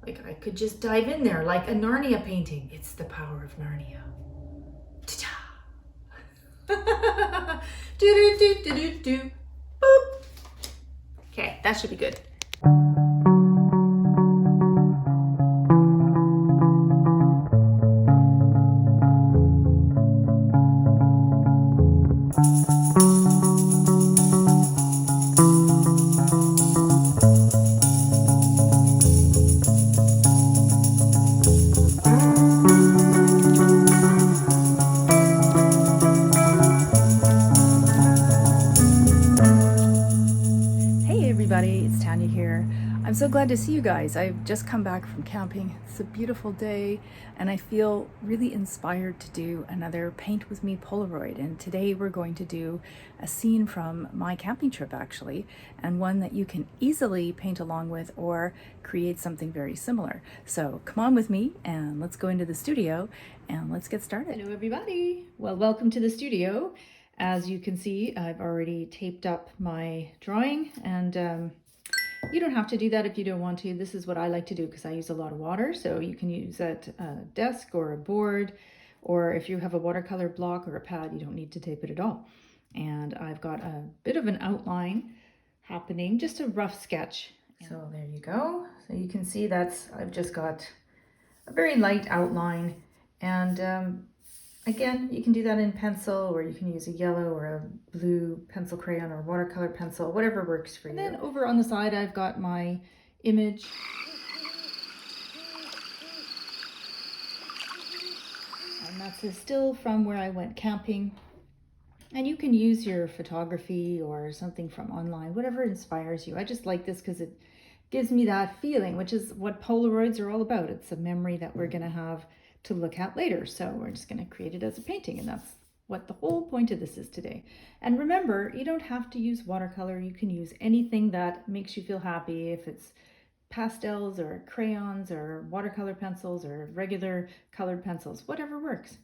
Like I could just dive in there like a Narnia painting. It's the power of Narnia. Ta-da! Do do do do do do. Boop. Okay, that should be good. It's Tanya here. I'm so glad to see you guys. I've just come back from camping. It's a beautiful day and I feel really inspired to do another Paint With Me Polaroid. And today we're going to do a scene from my camping trip actually, and one that you can easily paint along with or create something very similar. So come on with me and let's go into the studio and let's get started. Hello everybody. Well, welcome to the studio. As you can see, I've already taped up my drawing, and you don't have to do that if you don't want to. This is what I like to do because I use a lot of water. So you can use a desk or a board, or if you have a watercolor block or a pad, you don't need to tape it at all. And I've got a bit of an outline happening, just a rough sketch. So there you go. So you can see I've just got a very light outline, and again, you can do that in pencil, or you can use a yellow or a blue pencil crayon or watercolor pencil, whatever works for you. And then over on the side, I've got my image. And that's a still from where I went camping. And you can use your photography or something from online, whatever inspires you. I just like this because it gives me that feeling, which is what Polaroids are all about. It's a memory that we're going to have to look at later. So we're just going to create it as a painting, and that's what the whole point of this is today. And remember, you don't have to use watercolor. You can use anything that makes you feel happy. If it's pastels or crayons or watercolor pencils or regular colored pencils, whatever works.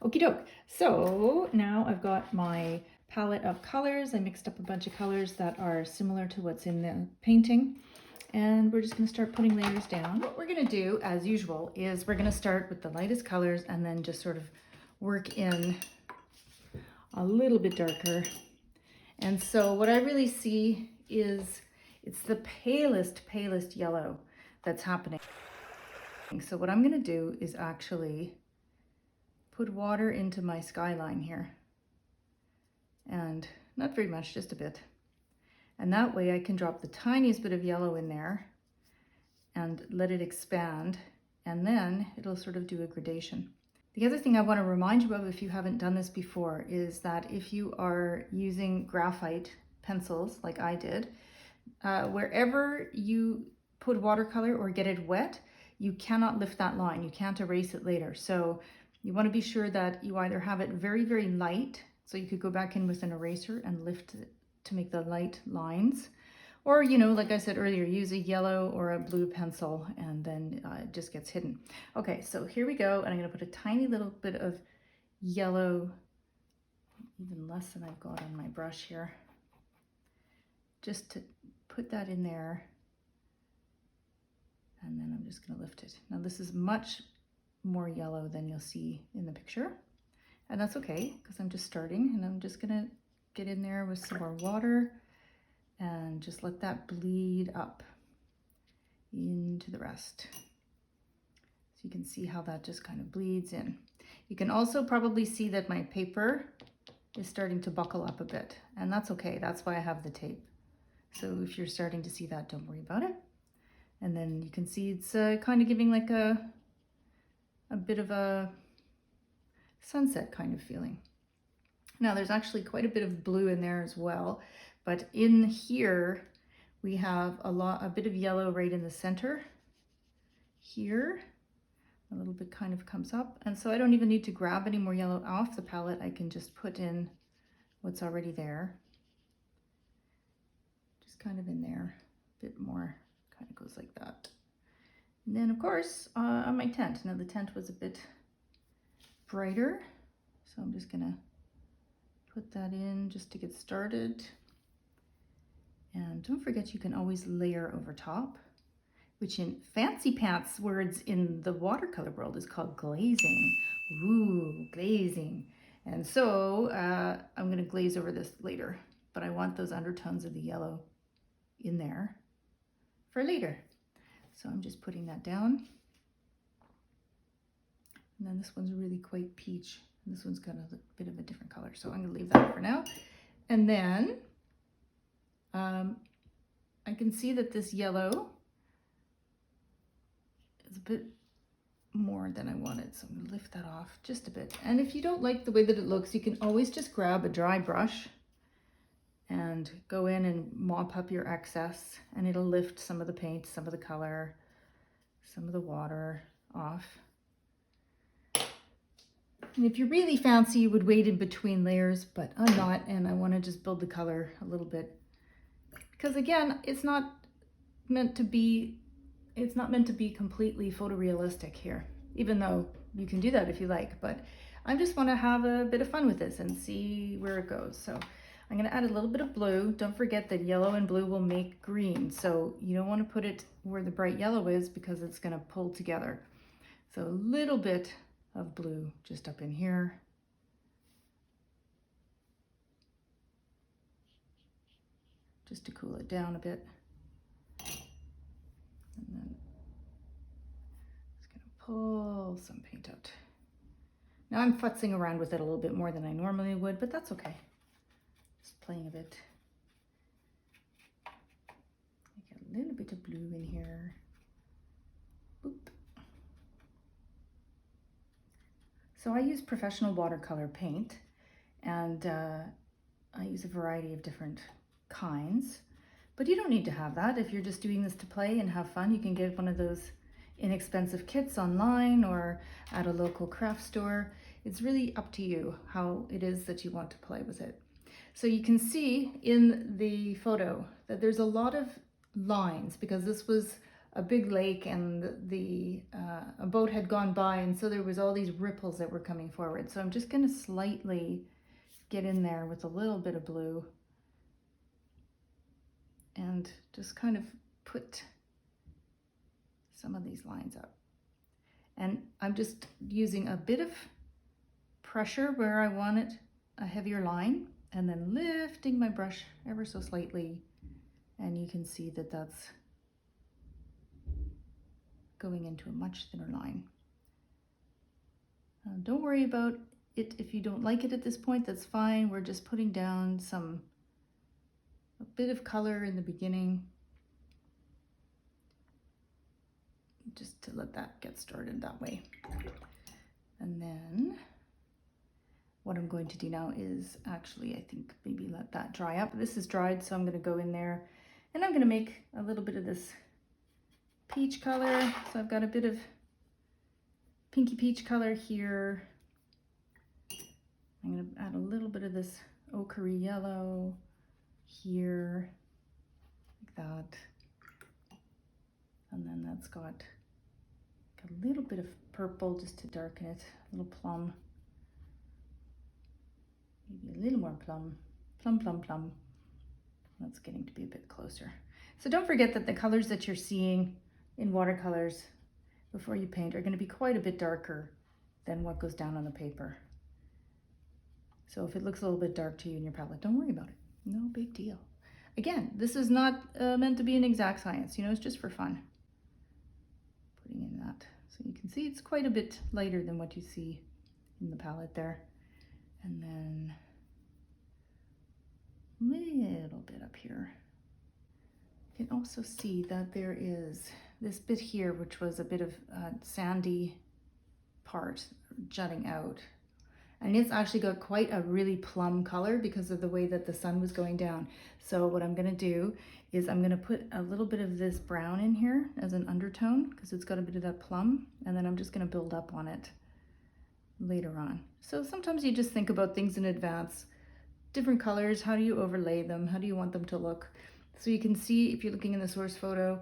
Okie doke. So now I've got my palette of colors. I mixed up a bunch of colors that are similar to what's in the painting. And we're just going to start putting layers down. What we're going to do, as usual, is we're going to start with the lightest colors and then just sort of work in a little bit darker. And so what I really see is it's the palest yellow that's happening. So what I'm going to do is actually put water into my skyline here. And not very much, just a bit. And that way I can drop the tiniest bit of yellow in there and let it expand, and then it'll sort of do a gradation. The other thing I want to remind you of, if you haven't done this before, is that if you are using graphite pencils like I did, wherever you put watercolor or get it wet, you cannot lift that line. You can't erase it later. So you want to be sure that you either have it very, very light, so you could go back in with an eraser and lift it to make the light lines, or, you know, like I said earlier, use a yellow or a blue pencil, and then it just gets hidden. Okay, so here we go, and I'm going to put a tiny little bit of yellow, even less than I've got on my brush here, just to put that in there, and then I'm just going to lift it. Now this is much more yellow than you'll see in the picture, and that's okay because I'm just starting, and I'm just going to get in there with some more water and just let that bleed up into the rest. So you can see how that just kind of bleeds in. You can also probably see that my paper is starting to buckle up a bit, and that's okay. That's why I have the tape. So if you're starting to see that, don't worry about it. And then you can see it's kind of giving like a bit of a sunset kind of feeling. Now there's actually quite a bit of blue in there as well, but in here we have a bit of yellow right in the center here. A little bit kind of comes up, and so I don't even need to grab any more yellow off the palette. I can just put in what's already there. Just kind of in there, a bit more, kind of goes like that. And then of course on my tent. Now the tent was a bit brighter, so I'm just gonna put that in just to get started. And don't forget, you can always layer over top. which in fancy pants words in the watercolor world is called glazing. Ooh, glazing. And so I'm going to glaze over this later, but I want those undertones of the yellow in there for later. So I'm just putting that down. And then this one's really quite peach. And this one's got a bit of a different color. So I'm going to leave that for now. And then I can see that this yellow is a bit more than I wanted. So I'm going to lift that off just a bit. And if you don't like the way that it looks, you can always just grab a dry brush and go in and mop up your excess, and it'll lift some of the paint, some of the color, some of the water off. And if you're really fancy, you would wait in between layers, but I'm not, and I want to just build the color a little bit. Because again, it's not meant to be completely photorealistic here, even though you can do that if you like, but I just want to have a bit of fun with this and see where it goes. So I'm going to add a little bit of blue. Don't forget that yellow and blue will make green, so you don't want to put it where the bright yellow is because it's going to pull together. So a little bit of blue just up in here. Just to cool it down a bit. And then just going to pull some paint out. Now I'm futzing around with it a little bit more than I normally would, but that's okay. Just playing a bit. Get a little bit of blue in here. Boop. So I use professional watercolor paint, and I use a variety of different kinds, but you don't need to have that. If you're just doing this to play and have fun, you can get one of those inexpensive kits online or at a local craft store. It's really up to you how it is that you want to play with it. So you can see in the photo that there's a lot of lines because this was a big lake and a boat had gone by, and so there was all these ripples that were coming forward. So I'm just going to slightly get in there with a little bit of blue and just kind of put some of these lines up. And I'm just using a bit of pressure where I want it, a heavier line, and then lifting my brush ever so slightly, and you can see that that's going into a much thinner line. Don't worry about it if you don't like it at this point, that's fine. We're just putting down a bit of color in the beginning, just to let that get started that way. And then what I'm going to do now is actually, I think maybe let that dry up. This is dried, so I'm going to go in there and I'm going to make a little bit of this peach color. So I've got a bit of pinky peach color here. I'm going to add a little bit of this ochre yellow here, like that. And then that's got a little bit of purple just to darken it, a little plum. Maybe a little more plum. Plum. That's getting to be a bit closer. So don't forget that the colors that you're seeing in watercolors before you paint are going to be quite a bit darker than what goes down on the paper. So if it looks a little bit dark to you in your palette, don't worry about it. No big deal. Again, this is not meant to be an exact science, you know, it's just for fun. Putting in that. So you can see it's quite a bit lighter than what you see in the palette there. And then a little bit up here. You can also see that there is this bit here, which was a bit of sandy part jutting out. And it's actually got quite a really plum color because of the way that the sun was going down. So what I'm gonna do is I'm gonna put a little bit of this brown in here as an undertone because it's got a bit of that plum, and then I'm just gonna build up on it later on. So sometimes you just think about things in advance. Different colors, how do you overlay them? How do you want them to look? So you can see, if you're looking in the source photo,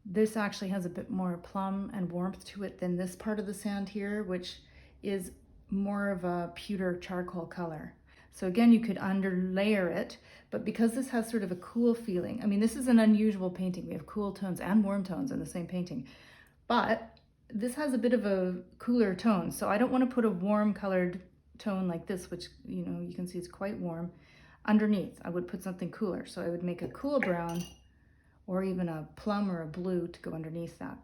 this actually has a bit more plum and warmth to it than this part of the sand here, which is more of a pewter charcoal color. So again, you could underlayer it, but because this has sort of a cool feeling, I mean, this is an unusual painting. We have cool tones and warm tones in the same painting, but this has a bit of a cooler tone. So I don't want to put a warm colored tone like this, which, you know, you can see it's quite warm. Underneath, I would put something cooler. So I would make a cool brown or even a plum or a blue to go underneath that.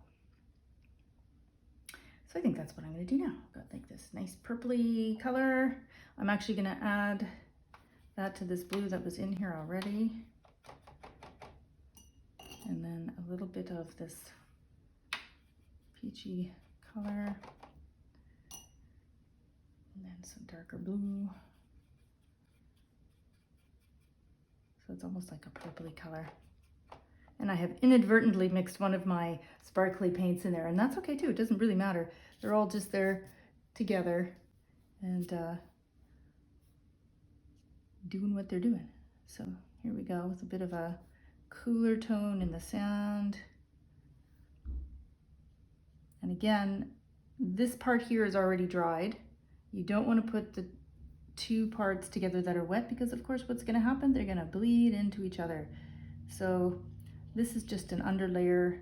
So I think that's what I'm going to do now. I've got like this nice purpley color. I'm actually going to add that to this blue that was in here already. And then a little bit of this peachy color. And then some darker blue. So it's almost like a purpley color. And I have inadvertently mixed one of my sparkly paints in there, and that's okay too. It doesn't really matter. They're all just there together and doing what they're doing. So here we go with a bit of a cooler tone in the sand. And again, this part here is already dried. You don't want to put the two parts together that are wet, because of course what's going to happen, they're going to bleed into each other. So this is just an underlayer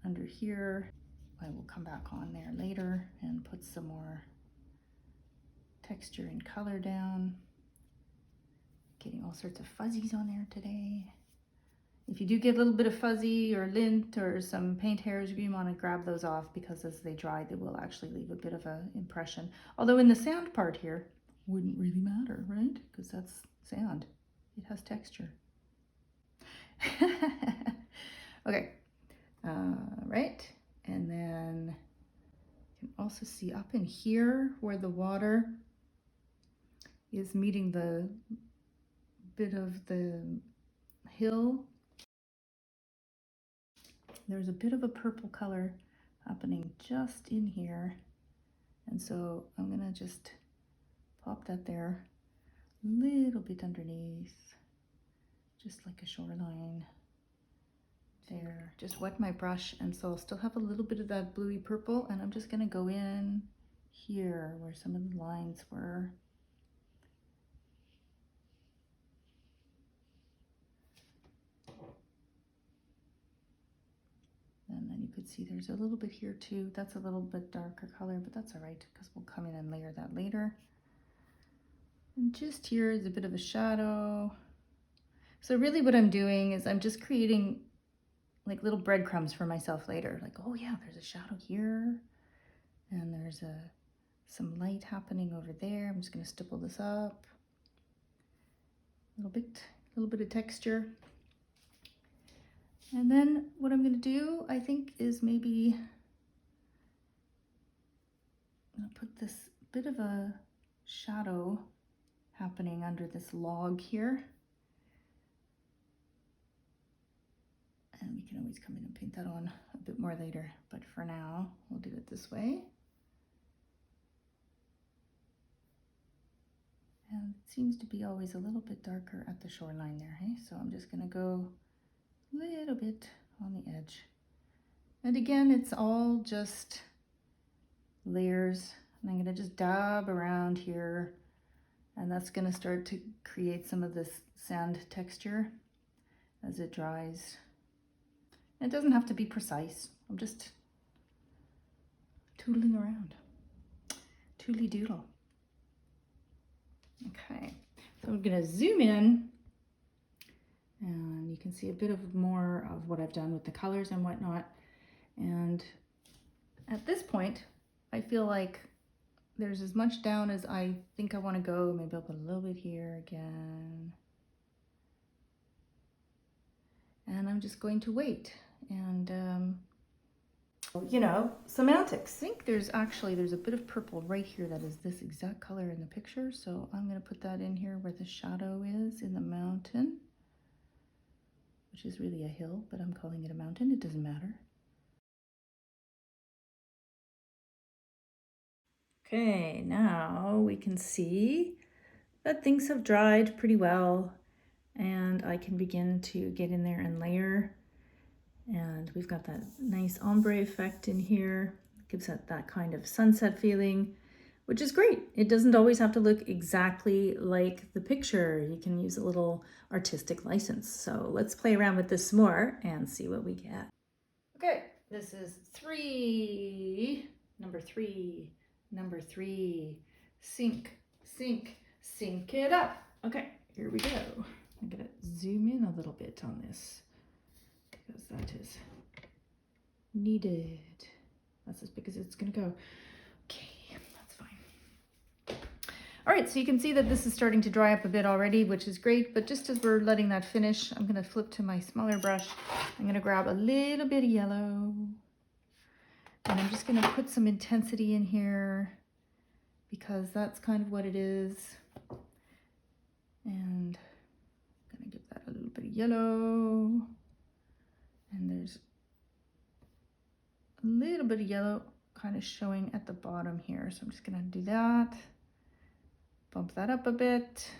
under here. I will come back on there later and put some more texture and color down. Getting all sorts of fuzzies on there today. If you do get a little bit of fuzzy or lint or some paint hairs, you want to grab those off, because as they dry, they will actually leave a bit of an impression. Although in the sand part here, wouldn't really matter, right? Because that's sand. It has texture. Okay, right, and then you can also see up in here where the water is meeting the bit of the hill. There's a bit of a purple color happening just in here, and so I'm gonna just pop that there, a little bit underneath, just like a shoreline. There, just wet my brush, and so I'll still have a little bit of that bluey purple, and I'm just going to go in here where some of the lines were. And then you could see there's a little bit here too. That's a little bit darker color, but that's all right, because we'll come in and layer that later. And just here is a bit of a shadow. So really what I'm doing is I'm just creating like little breadcrumbs for myself later. Like, oh yeah, there's a shadow here, and there's some light happening over there. I'm just going to stipple this up. A little bit of texture. And then what I'm going to do, I think, is maybe I'm going to put this bit of a shadow happening under this log here. And we can always come in and paint that on a bit more later, but for now, we'll do it this way. And it seems to be always a little bit darker at the shoreline there, hey? So I'm just gonna go a little bit on the edge. And again, it's all just layers. And I'm gonna just dab around here, and that's gonna start to create some of this sand texture as it dries. It doesn't have to be precise. I'm just tootling around. Tootly doodle. Okay, so I'm gonna zoom in, and you can see a bit of more of what I've done with the colors and whatnot. And at this point, I feel like there's as much down as I think I want to go. Maybe I'll put a little bit here again. And I'm just going to wait. And, you know, semantics. I think there's a bit of purple right here that is this exact color in the picture. So I'm going to put that in here where the shadow is in the mountain, which is really a hill, but I'm calling it a mountain. It doesn't matter. Okay, now we can see that things have dried pretty well, and I can begin to get in there and layer. And we've got that nice ombre effect in here. It gives it that kind of sunset feeling which is great. It doesn't always have to look exactly like the picture. You can use a little artistic license. So let's play around with this some more and see what we get. Okay, this is number three, sink, sink it up. Okay, here we go. I'm gonna zoom in a little bit on this because that is needed. That's as big as it's gonna go. Okay, that's fine. All right, so you can see that this is starting to dry up a bit already, which is great, but just as we're letting that finish, I'm gonna flip to my smaller brush. I'm gonna grab a little bit of yellow, and I'm just gonna put some intensity in here because that's kind of what it is. And I'm gonna give that a little bit of yellow, and there's a little bit of yellow kind of showing at the bottom here. So I'm just gonna do that, bump that up a bit.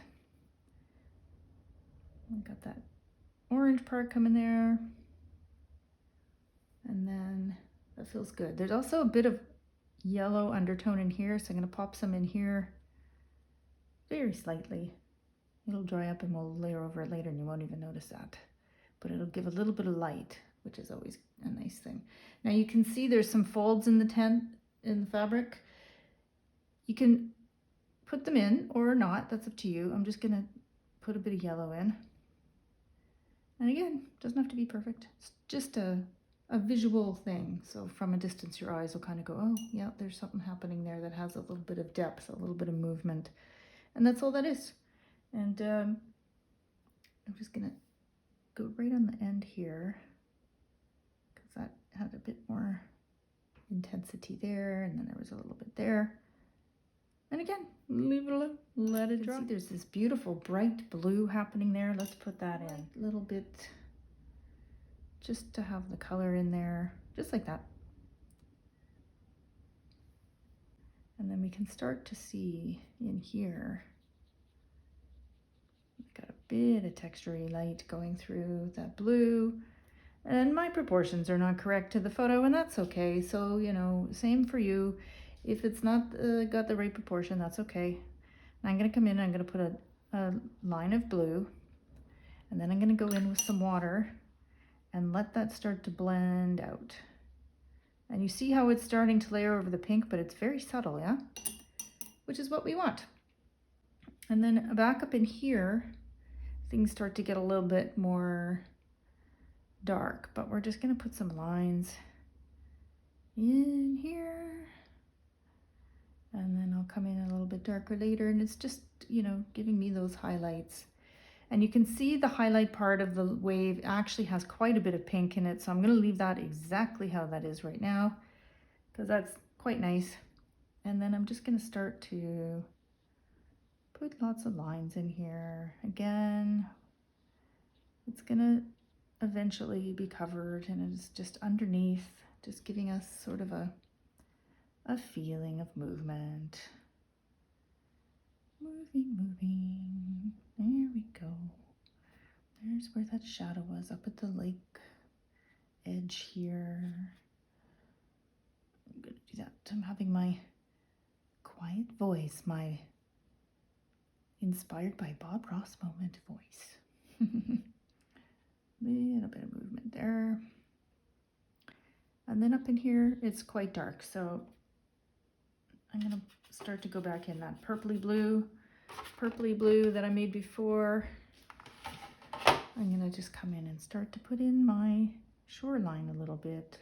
I got that orange part coming there. And then that feels good. There's also a bit of yellow undertone in here, so I'm gonna pop some in here very slightly. It'll dry up and we'll layer over it later and you won't even notice that. But it'll give a little bit of light, which is always a nice thing. Now you can see there's some folds in the fabric. You can put them in or not, that's up to you. I'm just gonna put a bit of yellow in. And again, doesn't have to be perfect. It's just a visual thing. So from a distance, your eyes will kind of go, oh yeah, there's something happening there that has a little bit of depth, a little bit of movement. And that's all that is. And I'm just gonna go right on the end here because that had a bit more intensity there, and then there was a little bit there. And again, leave it alone, let it dry. See, there's this beautiful bright blue happening there. Let's put that in a little bit just to have the color in there, just like that. And then we can start to see in here, we've got a bit of textury light going through that blue. And my proportions are not correct to the photo, and that's okay. So, you know, same for you. If it's not got the right proportion, that's okay. And I'm gonna come in and I'm gonna put a line of blue, and then I'm gonna go in with some water and let that start to blend out. And you see how it's starting to layer over the pink, but it's very subtle, yeah? Which is what we want. And then back up in here, things start to get a little bit more dark, but we're just gonna put some lines in here. And then I'll come in a little bit darker later, and it's just, you know, giving me those highlights. And you can see the highlight part of the wave actually has quite a bit of pink in it, so I'm gonna leave that exactly how that is right now, because that's quite nice. And then I'm just gonna start to put lots of lines in here. Again, it's gonna eventually be covered, and it's just underneath, just giving us sort of a feeling of movement. Moving. There we go. There's where that shadow was, up at the lake edge here. I'm gonna do that. I'm having my quiet voice, my inspired by Bob Ross moment voice. Little bit of movement there. And then up in here, it's quite dark, so I'm gonna start to go back in that purpley blue that I made before. I'm gonna just come in and start to put in my shoreline a little bit.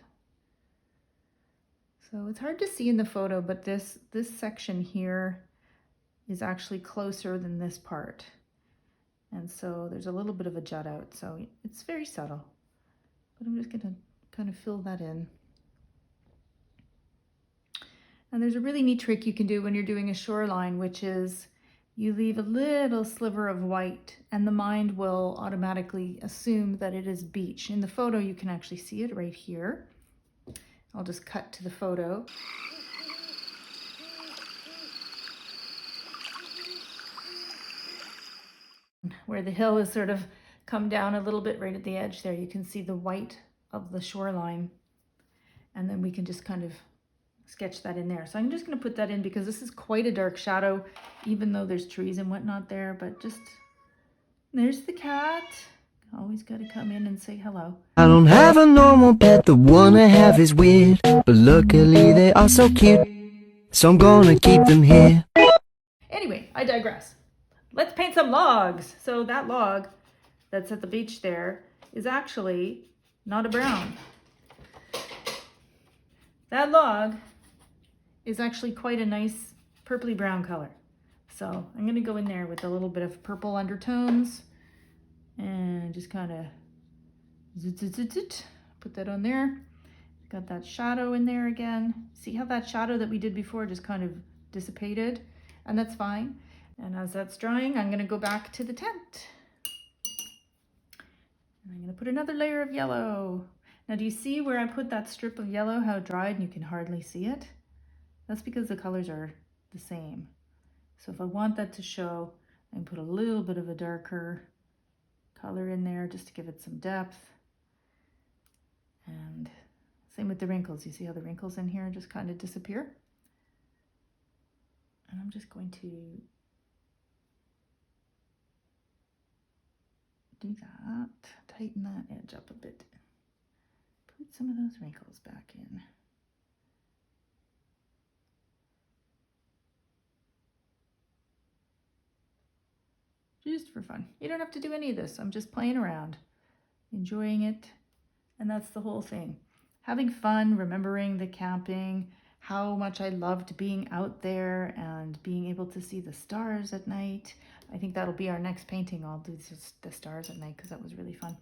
So it's hard to see in the photo, but this section here is actually closer than this part. And so there's a little bit of a jut out, so it's very subtle. But I'm just gonna kind of fill that in. And there's a really neat trick you can do when you're doing a shoreline, which is you leave a little sliver of white and the mind will automatically assume that it is beach. In the photo, you can actually see it right here. I'll just cut to the photo. Where the hill is sort of come down a little bit right at the edge there, you can see the white of the shoreline. And then we can just kind of sketch that in there. So I'm just going to put that in because this is quite a dark shadow, even though there's trees and whatnot there. But just, there's the cat. Always got to come in and say hello. I don't have a normal pet, the one I have is weird, but luckily they are so cute, so I'm gonna keep them here. Anyway, I digress. Let's paint some logs. So that log that's at the beach there is actually not a brown. That log is actually quite a nice purpley brown color. So I'm going to go in there with a little bit of purple undertones and just kind of put that on there. Got that shadow in there again. See how that shadow that we did before just kind of dissipated, and that's fine. And as that's drying, I'm going to go back to the tent. And I'm going to put another layer of yellow. Now, do you see where I put that strip of yellow, how it dried and you can hardly see it? That's because the colors are the same. So if I want that to show, I can put a little bit of a darker color in there just to give it some depth. And same with the wrinkles. You see how the wrinkles in here just kind of disappear? And I'm just going to do that, tighten that edge up a bit. Put some of those wrinkles back in. Just for fun. You don't have to do any of this. I'm just playing around, enjoying it. And that's the whole thing. Having fun, remembering the camping, how much I loved being out there and being able to see the stars at night. I think that'll be our next painting. I'll do just the stars at night because that was really fun.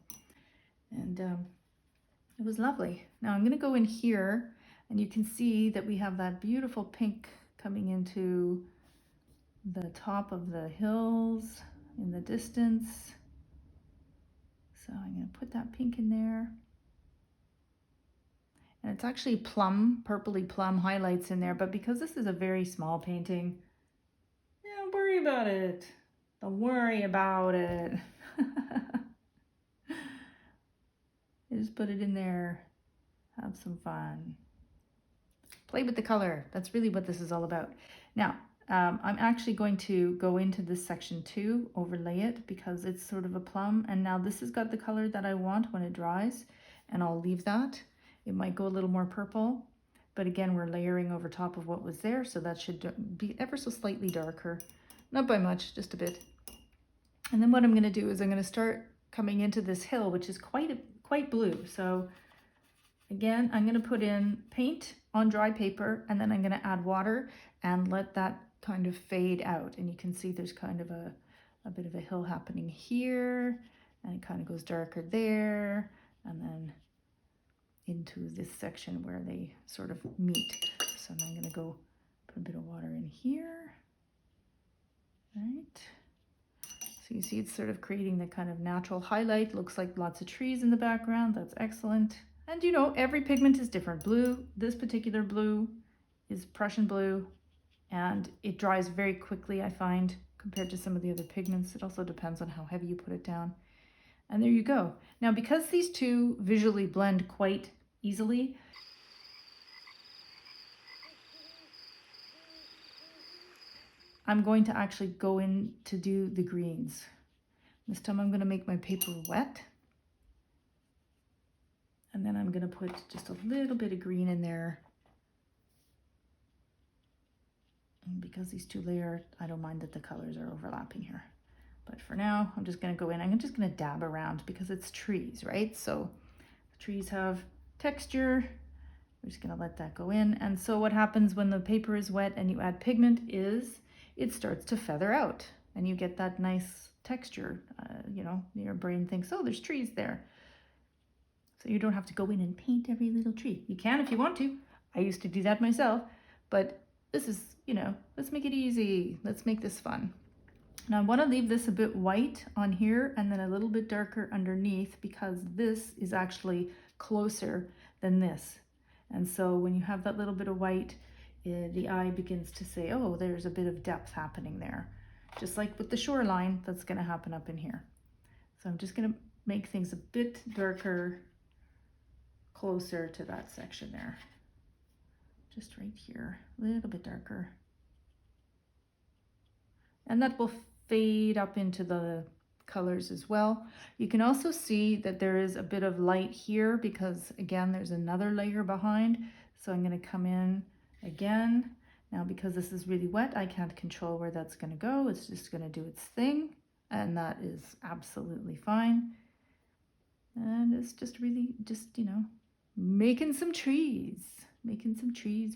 And it was lovely. Now I'm going to go in here and you can see that we have that beautiful pink coming into the top of the hills in the distance. So I'm going to put that pink in there. And it's actually plum, purpley plum highlights in there, but because this is a very small painting, don't worry about it. Don't worry about it. You just put it in there, have some fun. Play with the color. That's really what this is all about. Now, I'm actually going to go into this section too, overlay it because it's sort of a plum. And now this has got the color that I want when it dries, and I'll leave that. It might go a little more purple, but again, we're layering over top of what was there, so that should be ever so slightly darker. Not by much, just a bit. And then what I'm going to do is I'm going to start coming into this hill, which is quite blue. So again, I'm going to put in paint on dry paper, and then I'm going to add water and let that kind of fade out. And you can see there's kind of a bit of a hill happening here, and it kind of goes darker there, and then into this section where they sort of meet. So I'm going to go put a bit of water in here, right? So you see it's sort of creating the kind of natural highlight. Looks like lots of trees in the background. That's excellent. And you know, every pigment is different. Blue, this particular blue is Prussian blue, and it dries very quickly, I find, compared to some of the other pigments. It also depends on how heavy you put it down. And there you go. Now, because these two visually blend quite easily, I'm going to actually go in to do the greens. This time I'm going to make my paper wet. And then I'm going to put just a little bit of green in there. And because these two layers, I don't mind that the colors are overlapping here. But for now, I'm just going to go in. I'm just going to dab around because it's trees, right? So the trees have texture. We're just going to let that go in. And so what happens when the paper is wet and you add pigment is it starts to feather out and you get that nice texture. You know, your brain thinks, oh, there's trees there. So you don't have to go in and paint every little tree. You can if you want to. I used to do that myself, but this is, you know, let's make it easy. Let's make this fun. Now I want to leave this a bit white on here and then a little bit darker underneath because this is actually closer than this. And so when you have that little bit of white, the eye begins to say, oh, there's a bit of depth happening there. Just like with the shoreline, that's going to happen up in here. So I'm just going to make things a bit darker, closer to that section there. just right here, a little bit darker. And that will fade up into the colors as well. You can also see that there is a bit of light here because again, there's another layer behind. So I'm going to come in again. Now, because this is really wet, I can't control where that's going to go. It's just going to do its thing. And that is absolutely fine. And it's just really just, you know, making some trees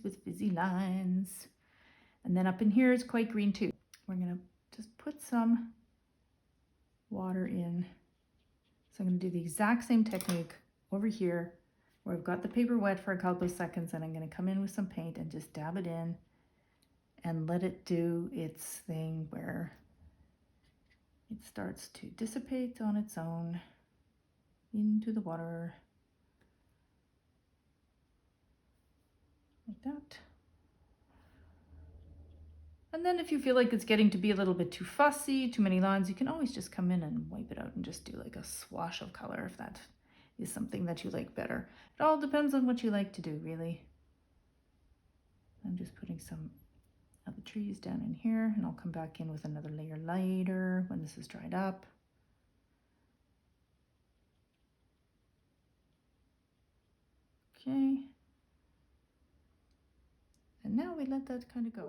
with fizzy lines. And then up in here is quite green too. We're going to just put some water in. So I'm going to do the exact same technique over here where I've got the paper wet for a couple of seconds, and I'm going to come in with some paint and just dab it in and let it do its thing where it starts to dissipate on its own into the water like that. And then if you feel like it's getting to be a little bit too fussy, too many lines, you can always just come in and wipe it out and just do like a swash of color if that is something that you like better. It all depends on what you like to do, really. I'm just putting some of the trees down in here, and I'll come back in with another layer lighter when this is dried up. Okay. And now we let that kind of go.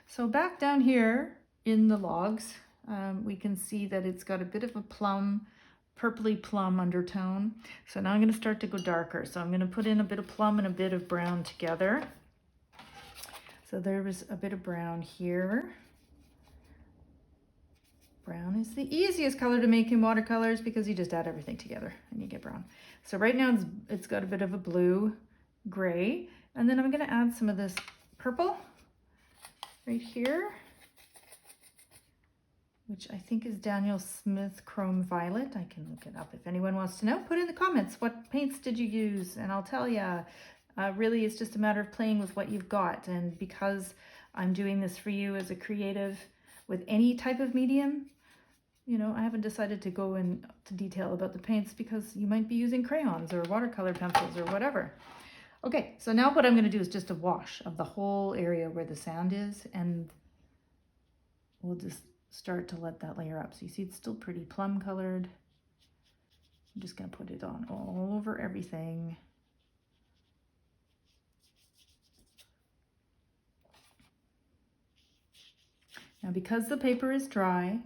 So back down here in the logs, we can see that it's got a bit of a plum, purpley plum undertone. So now I'm going to start to go darker. So I'm going to put in a bit of plum and a bit of brown together. So there was a bit of brown here. Brown is the easiest color to make in watercolors because you just add everything together and you get brown. So right now it's got a bit of a blue gray, and then I'm going to add some of this purple right here, which I think is Daniel Smith Chrome Violet. I can look it up if anyone wants to know. Put in the comments, what paints did you use? And I'll tell you. Really, it's just a matter of playing with what you've got. And because I'm doing this for you as a creative with any type of medium, you know, I haven't decided to go into detail about the paints because you might be using crayons or watercolor pencils or whatever. Okay, so now what I'm going to do is just a wash of the whole area where the sand is, and we'll just start to let that layer up. So you see it's still pretty plum colored. I'm just going to put it on all over everything. Now, because the paper is dry,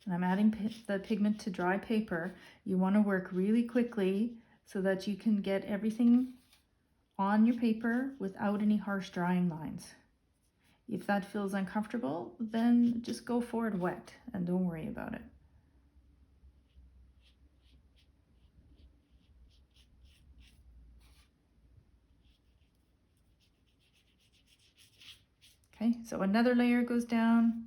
and I'm adding the pigment to dry paper, you want to work really quickly so that you can get everything on your paper without any harsh drying lines. If that feels uncomfortable, then just go for it wet and don't worry about it. Okay, so another layer goes down.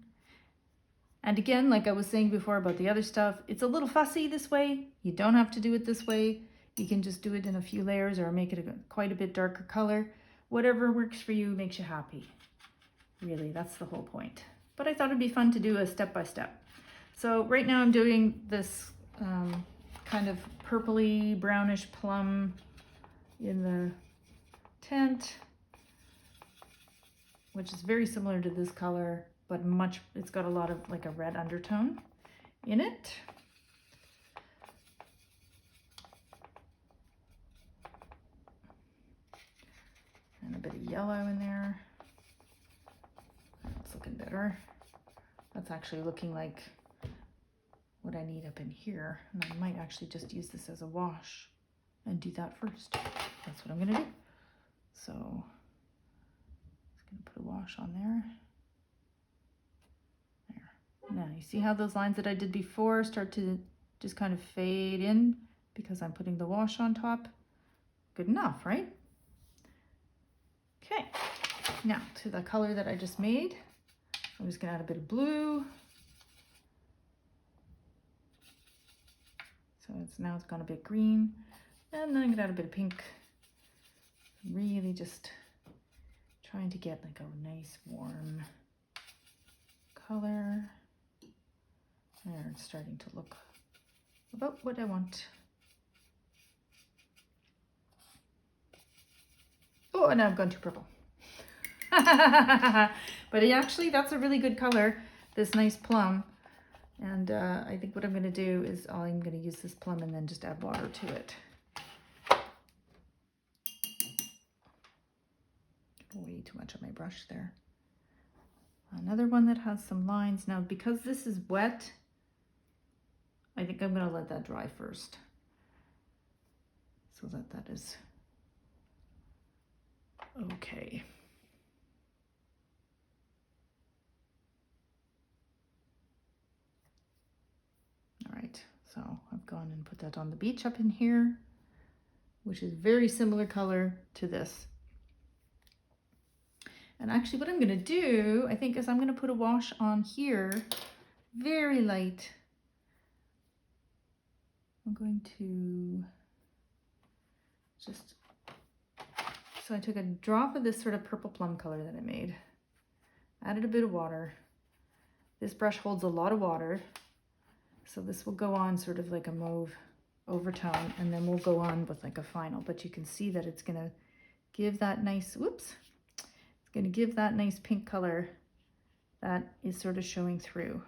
And again, like I was saying before about the other stuff, it's a little fussy this way. You don't have to do it this way. You can just do it in a few layers or make it quite a bit darker color. Whatever works for you makes you happy. Really, that's the whole point. But I thought it'd be fun to do a step-by-step. So right now I'm doing this kind of purpley brownish plum in the tent, which is very similar to this color, but it's got a lot of like a red undertone in it. And a bit of yellow in there. That's looking better. That's actually looking like what I need up in here. And I might actually just use this as a wash and do that first. That's what I'm gonna do. So, just gonna put a wash on there. Now you see how those lines that I did before start to just kind of fade in because I'm putting the wash on top. Good enough, right? Okay, now to the color that I just made. I'm just gonna add a bit of blue. So now it's gone a bit green. And then I'm gonna add a bit of pink. Really just trying to get like a nice warm color. There, it's starting to look about what I want. Oh, and I've gone too purple. But actually, that's a really good color, this nice plum. And I think what I'm going to do is I'm going to use this plum and then just add water to it. Way too much on my brush there. Another one that has some lines. Now, because this is wet, I think I'm going to let that dry first, so that is okay. All right, so I've gone and put that on the beach up in here, which is very similar color to this. And actually what I'm going to do, I think, is I'm going to put a wash on here, very light. I'm going to just, so I took a drop of this sort of purple plum color that I made, added a bit of water. This brush holds a lot of water, so this will go on sort of like a mauve overtone, and then we'll go on with like a final, but you can see that it's going to give that nice, whoops, it's going to give that nice pink color that is sort of showing through.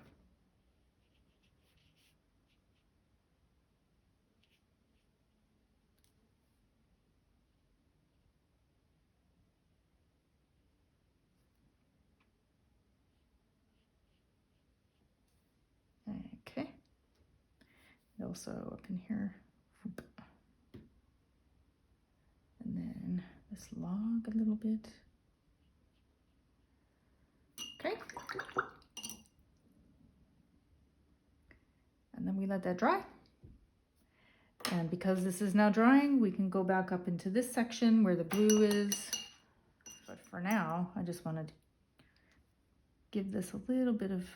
Okay. Also up in here. And then this log a little bit. Okay. And then we let that dry. And because this is now drying, we can go back up into this section where the blue is. But for now, I just wanted to give this a little bit of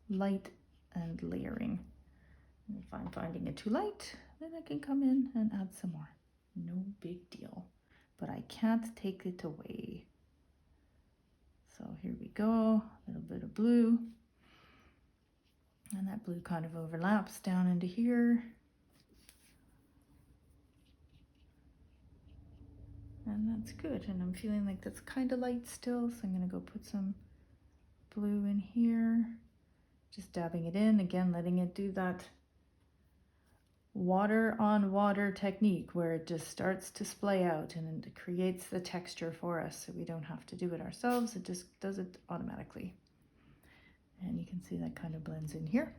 light and layering. And if I'm finding it too light, then I can come in and add some more. No big deal. But I can't take it away. So here we go, a little bit of blue. And that blue kind of overlaps down into here. And that's good. And I'm feeling like that's kind of light still. So I'm going to go put some blue in here. Just dabbing it in. Again, letting it do that water on water technique where it just starts to splay out and it creates the texture for us. So we don't have to do it ourselves. It just does it automatically. And you can see that kind of blends in here.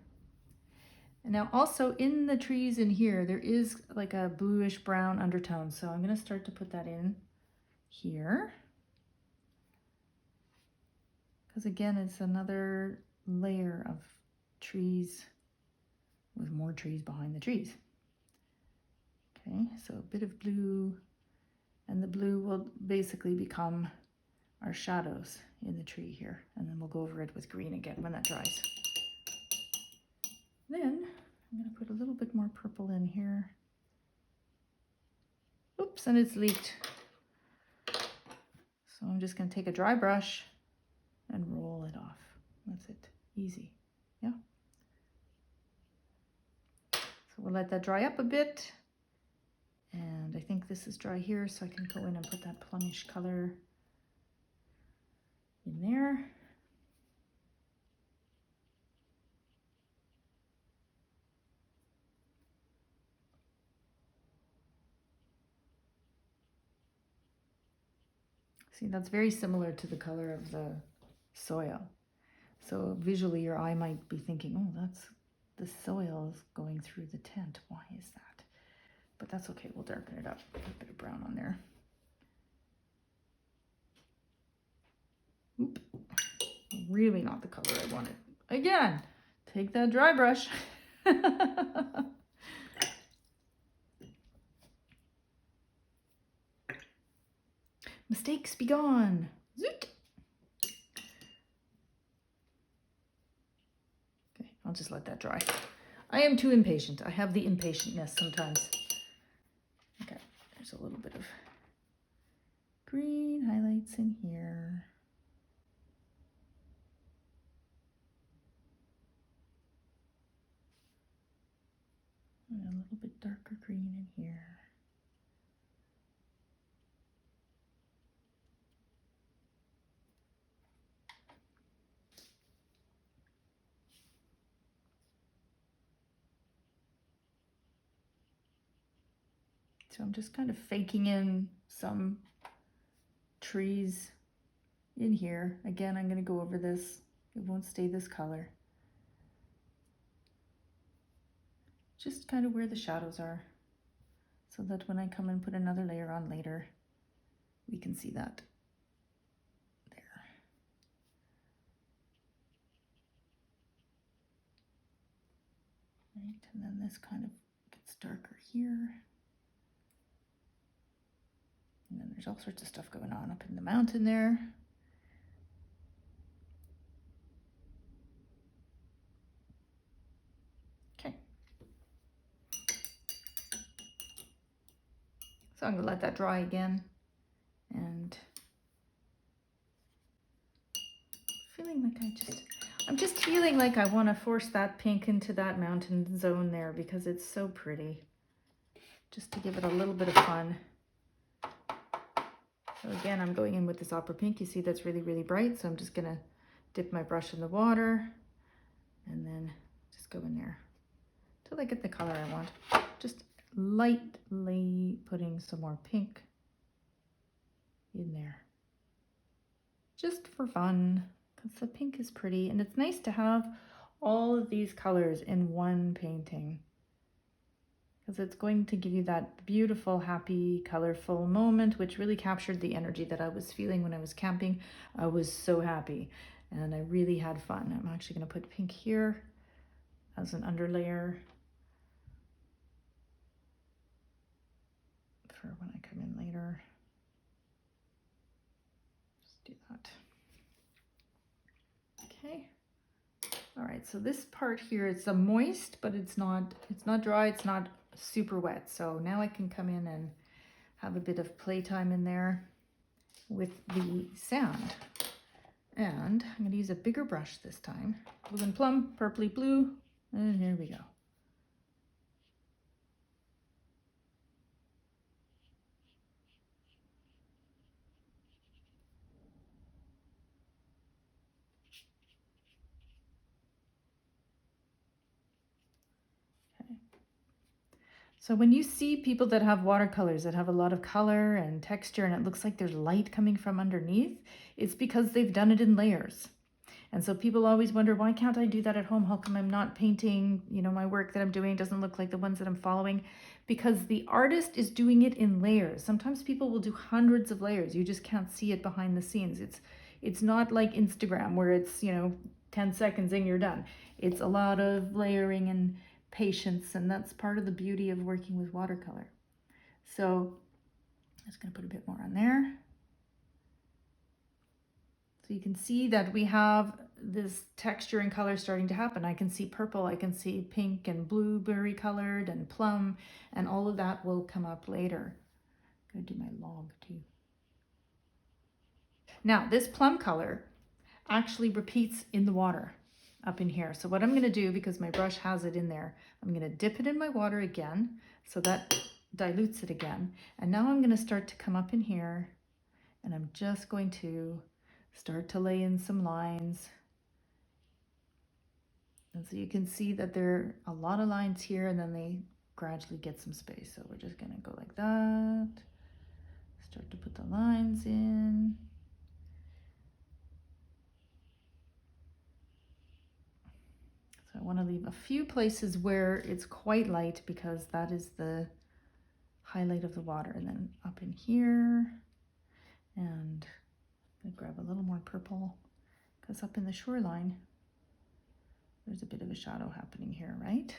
And now also in the trees in here, there is like a bluish brown undertone. So I'm going to start to put that in here. Because again, it's another layer of trees with more trees behind the trees. Okay, so a bit of blue, and the blue will basically become our shadows in the tree here. And then we'll go over it with green again when that dries. Then I'm going to put a little bit more purple in here. Oops, and it's leaked. So I'm just going to take a dry brush and roll it off. That's it. Easy. Yeah. So we'll let that dry up a bit. And I think this is dry here, so I can go in and put that plumish color in there. See, that's very similar to the color of the soil. So visually your eye might be thinking, oh, that's the soil is going through the tent. Why is that? But that's okay, we'll darken it up. Put a bit of brown on there. Oop. Really not the color I wanted. Again, take that dry brush. Mistakes be gone. Zoot. Okay, I'll just let that dry. I am too impatient. I have the impatientness sometimes. Okay, there's a little bit of green highlights in here. little bit darker green in here. So I'm just kind of faking in some trees in here. Again, I'm going to go over this. It won't stay this color. Just kind of where the shadows are, so that when I come and put another layer on later, we can see that there. Right, and then this kind of gets darker here. And then there's all sorts of stuff going on up in the mountain there. Okay. So I'm gonna let that dry again. And feeling like I'm just feeling like I want to force that pink into that mountain zone there because it's so pretty. Just to give it a little bit of fun. So again, I'm going in with this opera pink. You see that's really, really bright. So I'm just gonna dip my brush in the water and then just go in there till I get the color I want. Just lightly putting some more pink in there. Just for fun, because the pink is pretty and it's nice to have all of these colors in one painting. Because it's going to give you that beautiful, happy, colorful moment, which really captured the energy that I was feeling when I was camping. I was so happy and I really had fun. I'm actually going to put pink here as an underlayer for when I come in later. Just do that. Okay. All right, so this part here, it's a moist, but it's not dry, it's not super wet. So now I can come in and have a bit of playtime in there with the sand. And I'm going to use a bigger brush this time. Blue and plum, purpley blue, and here we go. So when you see people that have watercolors that have a lot of color and texture and it looks like there's light coming from underneath, it's because they've done it in layers. And so people always wonder, why can't I do that at home? How come I'm not painting, you know, my work that I'm doing doesn't look like the ones that I'm following? Because the artist is doing it in layers. Sometimes people will do hundreds of layers. You just can't see it behind the scenes. It's not like Instagram where it's, you know, 10 seconds and you're done. It's a lot of layering and patience, and that's part of the beauty of working with watercolor. So I'm just going to put a bit more on there. So you can see that we have this texture and color starting to happen. I can see purple, I can see pink and blueberry colored and plum, and all of that will come up later. I'm going to do my log too. Now this plum color actually repeats in the water up in here. So what I'm going to do, because my brush has it in there, I'm going to dip it in my water again so that dilutes it again. And now I'm going to start to come up in here and I'm just going to start to lay in some lines. And so you can see that there are a lot of lines here and then they gradually get some space. So we're just going to go like that. Start to put the lines in. I want to leave a few places where it's quite light because that is the highlight of the water. And then up in here, and I'm going to grab a little more purple because up in the shoreline, there's a bit of a shadow happening here, right?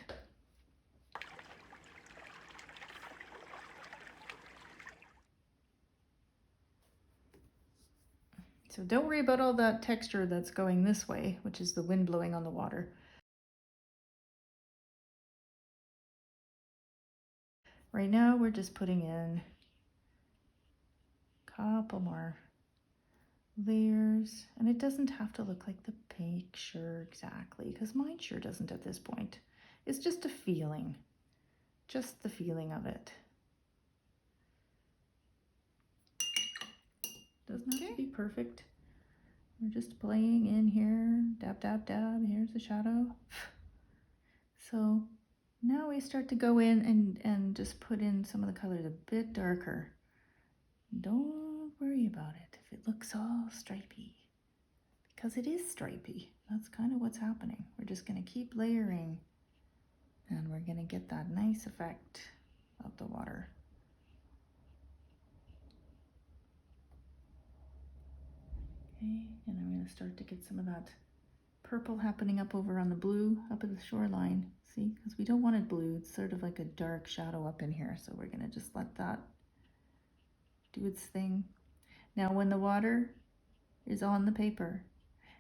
So don't worry about all that texture that's going this way, which is the wind blowing on the water. Right now, we're just putting in a couple more layers, and it doesn't have to look like the picture exactly, because mine sure doesn't at this point. It's just a feeling. just the feeling of it. Doesn't have to be perfect. We're just playing in here, dab, dab, dab, here's the shadow. So now we start to go in and just put in some of the colors a bit darker. Don't worry about it if it looks all stripy, because it is stripy. That's kind of what's happening. We're just gonna keep layering and we're gonna get that nice effect of the water. Okay, and I'm gonna start to get some of that purple happening up over on the blue, up at the shoreline. See, because we don't want it blue, it's sort of like a dark shadow up in here. So we're gonna just let that do its thing. Now when the water is on the paper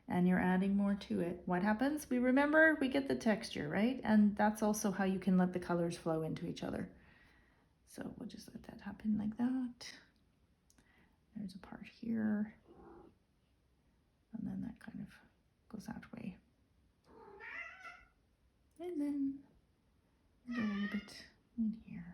and you're adding more to it, what happens? We remember we get the texture, right? And that's also how you can let the colors flow into each other. So we'll just let that happen like that. There's a part here. And then that kind of goes that way. And then a little bit in here.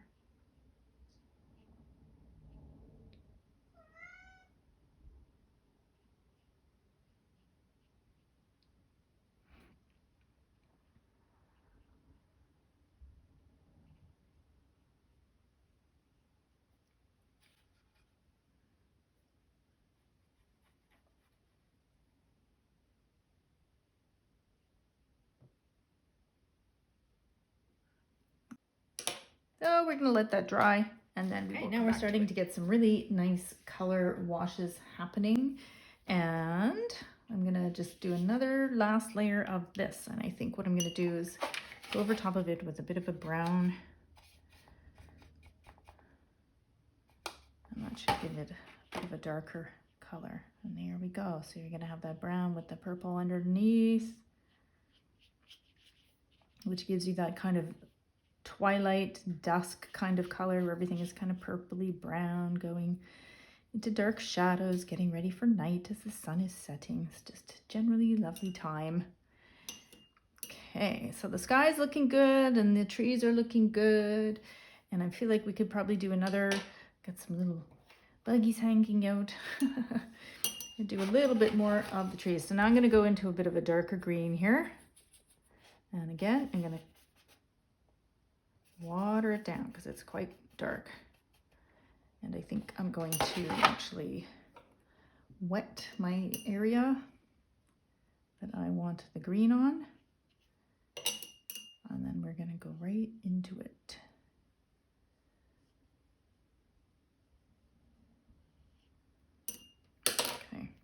So we're gonna let that dry, and then now we're starting to get some really nice color washes happening. And I'm gonna just do another last layer of this. And I think what I'm gonna do is go over top of it with a bit of a brown. And that should give it a bit of a darker color. And there we go. So you're gonna have that brown with the purple underneath, which gives you that kind of twilight dusk kind of color where everything is kind of purpley brown, going into dark shadows, getting ready for night as the sun is setting. It's just generally lovely time. Okay, so the sky's looking good and the trees are looking good, and I feel like we could probably do another, got some little buggies hanging out. And do a little bit more of the trees. So now I'm going to go into a bit of a darker green here, and again I'm going to water it down because it's quite dark. And I think I'm going to actually wet my area that I want the green on. And then we're going to go right into it. Okay.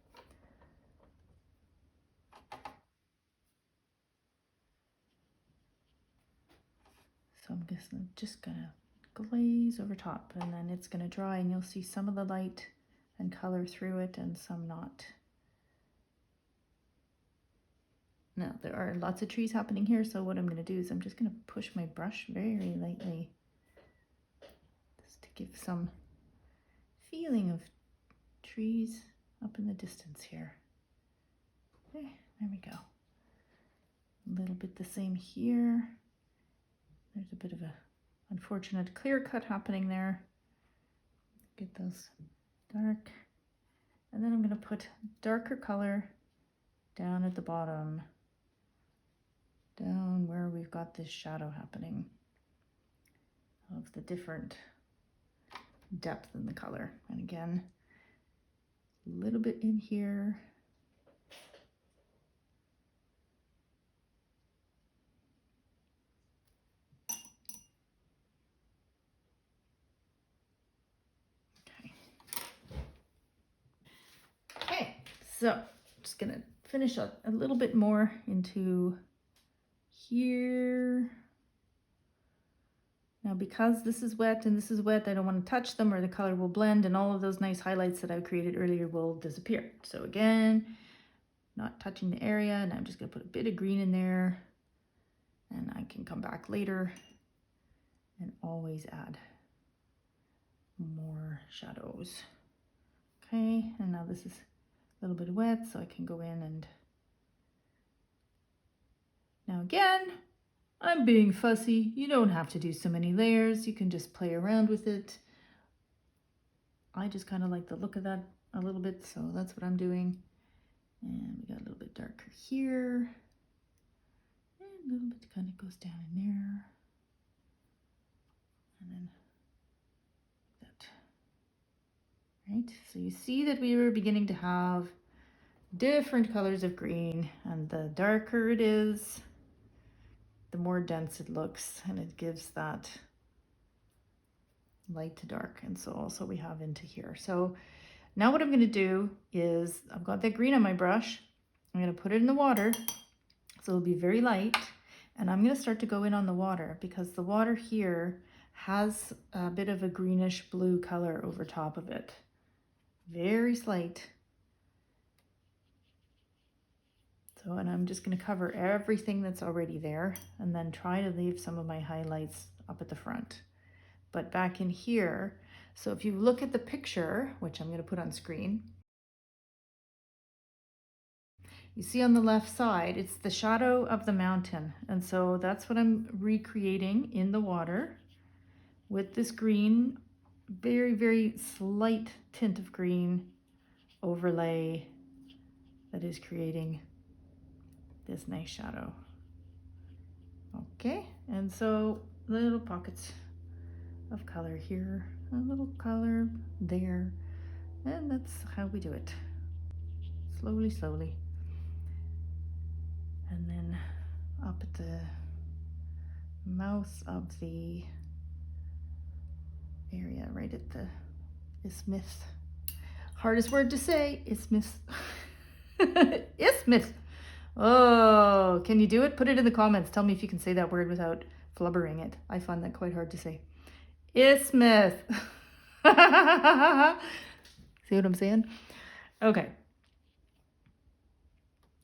So I'm just gonna glaze over top, and then it's gonna dry and you'll see some of the light and color through it and some not. Now there are lots of trees happening here, so what I'm gonna do is I'm just gonna push my brush very lightly just to give some feeling of trees up in the distance here. Okay, there we go. A little bit the same here. There's a bit of a unfortunate clear cut happening there. Get those dark. And then I'm going to put darker color down at the bottom, down where we've got this shadow happening of the different depth in the color. And again, a little bit in here. So just gonna finish a little bit more into here. Now because this is wet and this is wet, I don't want to touch them or the color will blend and all of those nice highlights that I created earlier will disappear. So again, not touching the area, and I'm just gonna put a bit of green in there, and I can come back later and always add more shadows. Okay, and now this is a little bit wet, so I can go in and now again, I'm being fussy. You don't have to do so many layers. You can just play around with it. I just kind of like the look of that a little bit, so that's what I'm doing. And we got a little bit darker here. And a little bit kind of goes down in there. And then that. Right? So you see that we were beginning to have different colors of green, and the darker it is, the more dense it looks, and it gives that light to dark. And so also we have into here. So now what I'm going to do is, I've got that green on my brush. I'm going to put it in the water, so it'll be very light, and I'm going to start to go in on the water, because the water here has a bit of a greenish blue color over top of it. Very slight. So, and I'm just going to cover everything that's already there, and then try to leave some of my highlights up at the front. But back in here, so if you look at the picture, which I'm going to put on screen, you see on the left side, it's the shadow of the mountain. And so that's what I'm recreating in the water with this green, very, very slight tint of green overlay that is creating this nice shadow. Okay, and so little pockets of color here, a little color there, and that's how we do it. Slowly, slowly. And then up at the mouth of the area, right at the isthmus. Hardest word to say, isthmus. Isthmus. Oh, can you do it? Put it in the comments. Tell me if you can say that word without flubbering it. I find that quite hard to say. Isthmus. See what I'm saying? Okay.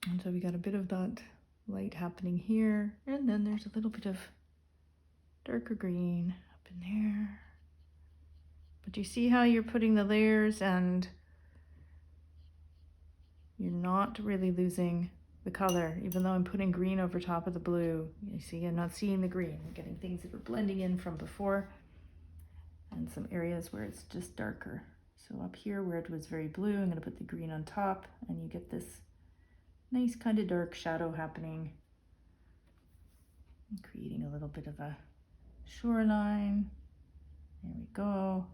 And so we got a bit of that light happening here, and then there's a little bit of darker green up in there. But you see how you're putting the layers and you're not really losing the color, even though I'm putting green over top of the blue. You see, I'm not seeing the green. I'm getting things that were blending in from before, and some areas where it's just darker. So up here where it was very blue, I'm going to put the green on top, and you get this nice kind of dark shadow happening, and creating a little bit of a shoreline. There we go.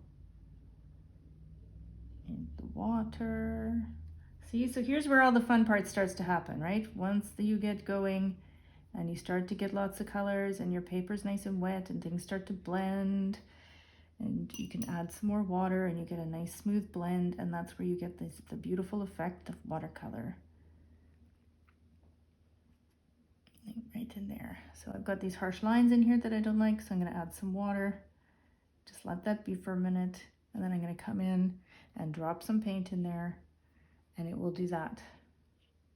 In the water. See, so here's where all the fun part starts to happen, right? Once you get going and you start to get lots of colors and your paper's nice and wet and things start to blend, and you can add some more water and you get a nice smooth blend, and that's where you get the beautiful effect of watercolor. Right in there. So I've got these harsh lines in here that I don't like, so I'm going to add some water. Just let that be for a minute, and then I'm going to come in and drop some paint in there, and it will do that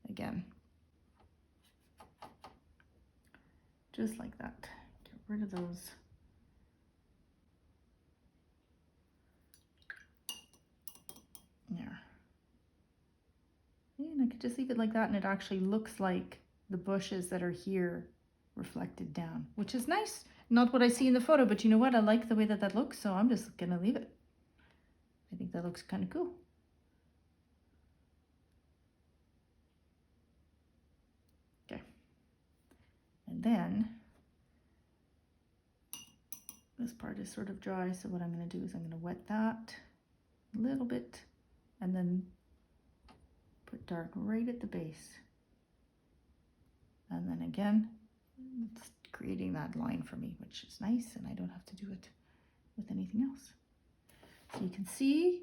again. Just like that. Get rid of those. There. And I could just leave it like that, and it actually looks like the bushes that are here reflected down, which is nice. Not what I see in the photo, but you know what? I like the way that that looks, so I'm just gonna leave it. I think that looks kind of cool. Okay. And then this part is sort of dry, so what I'm going to do is I'm going to wet that a little bit and then put dark right at the base. And then again, it's creating that line for me, which is nice, and I don't have to do it with anything else. So you can see,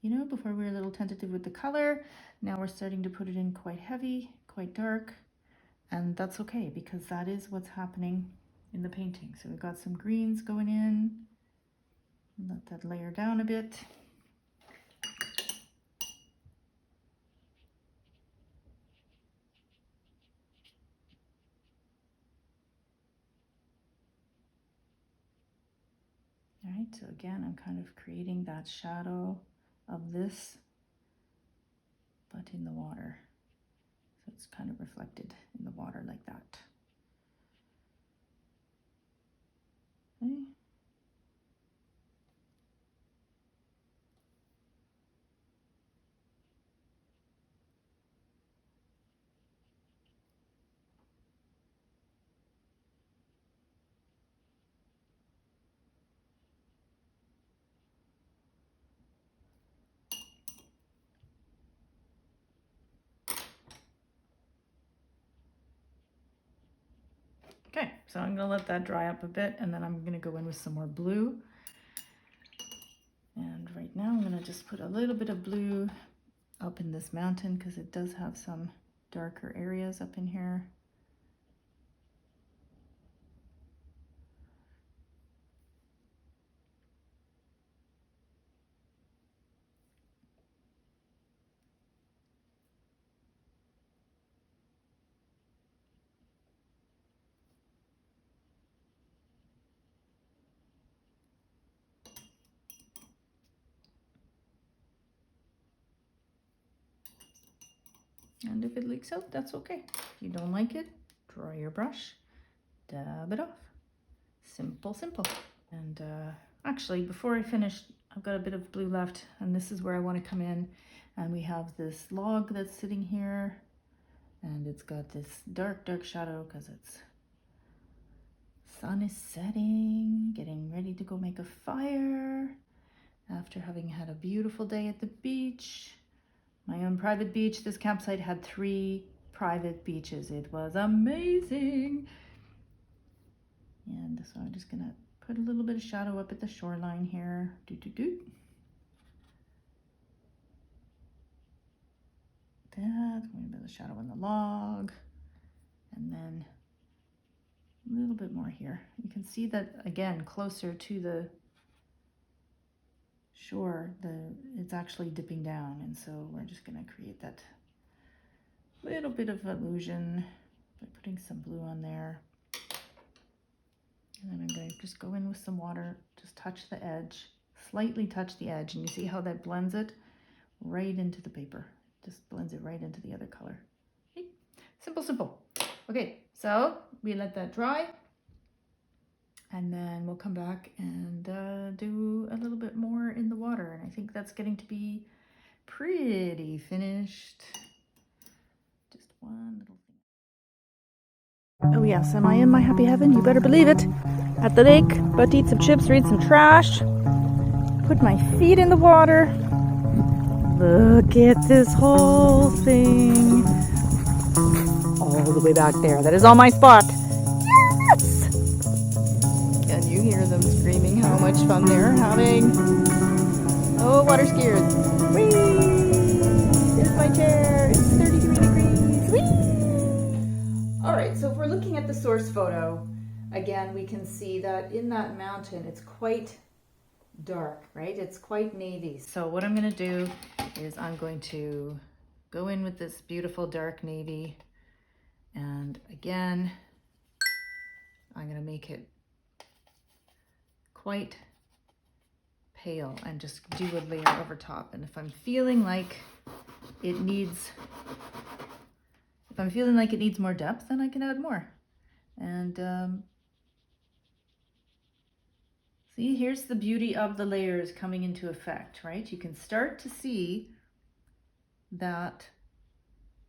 you know, before we were a little tentative with the color, now we're starting to put it in quite heavy, quite dark, and that's okay, because that is what's happening in the painting. So we've got some greens going in. Let that layer down a bit. All right, so again, I'm kind of creating that shadow of this, but in the water. So it's kind of reflected in the water like that. See? Okay, so I'm gonna let that dry up a bit, and then I'm gonna go in with some more blue. And right now I'm gonna just put a little bit of blue up in this mountain because it does have some darker areas up in here. And if it leaks out, that's okay. If you don't like it, dry your brush, dab it off. Simple, simple. And actually, before I finish, I've got a bit of blue left, and this is where I want to come in. And we have this log that's sitting here, and it's got this dark, dark shadow because it's sun is setting, getting ready to go make a fire after having had a beautiful day at the beach. My own private beach. This campsite had 3 private beaches. It was amazing. And so I'm just gonna put a little bit of shadow up at the shoreline here. That, going a bit of shadow on the log. And then a little bit more here. You can see that again, closer to the shore, it's actually dipping down. And so we're just gonna create that little bit of illusion by putting some blue on there. And then I'm going to just go in with some water, just touch the edge, slightly touch the edge, and you see how that blends it right into the paper. Just blends it right into the other color. Okay. Simple, simple. Okay, so we let that dry, and then we'll come back and do a little bit more in the water. And I think that's getting to be pretty finished. Just one little thing. Oh yes, am I in my happy heaven? You better believe it. At the lake, about to eat some chips, read some trash, put my feet in the water. Look at this whole thing. All the way back there. That is all my spot. Yes! Can you hear them screaming how much fun they're having? Oh, water skiers. Whee! Here's my chair. It's 33 degrees. Whee! All right, so if we're looking at the source photo, again, we can see that in that mountain, it's quite dark, right? It's quite navy. So what I'm going to do is I'm going to go in with this beautiful dark navy. And again, I'm going to make it quite pale and just do a layer over top. And if I'm feeling like it needs more depth, then I can add more. And see, here's the beauty of the layers coming into effect, right? You can start to see that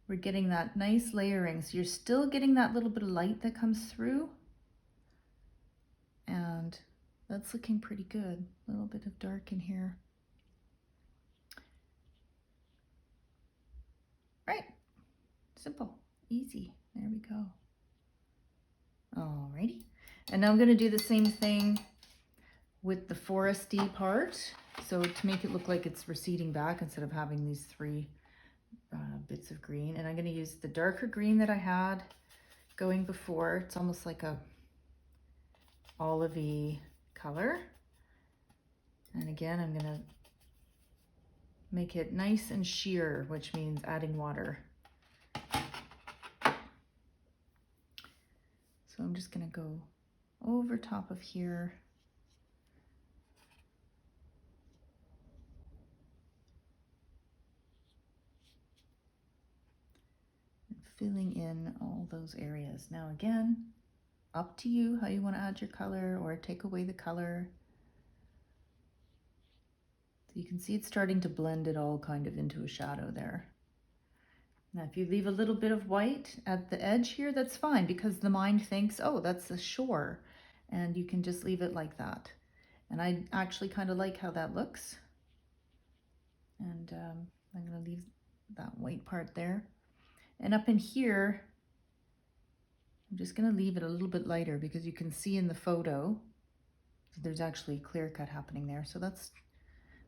we're getting that nice layering. So you're still getting that little bit of light that comes through. And that's looking pretty good. A little bit of dark in here. Right. Simple, easy. There we go. Alrighty. And now I'm going to do the same thing with the foresty part. So to make it look like it's receding back instead of having these 3 bits of green. And I'm going to use the darker green that I had going before. It's almost like a olivey color. And again, I'm going to make it nice and sheer, which means adding water. So I'm just going to go over top of here. And filling in all those areas. Now again, up to you how you want to add your color or take away the color. So you can see it's starting to blend it all kind of into a shadow there. Now, if you leave a little bit of white at the edge here, that's fine because the mind thinks, oh, that's the shore. And you can just leave it like that. And I actually kind of like how that looks. And I'm going to leave that white part there. And up in here, I'm just going to leave it a little bit lighter because you can see in the photo that there's actually a clear cut happening there. So that's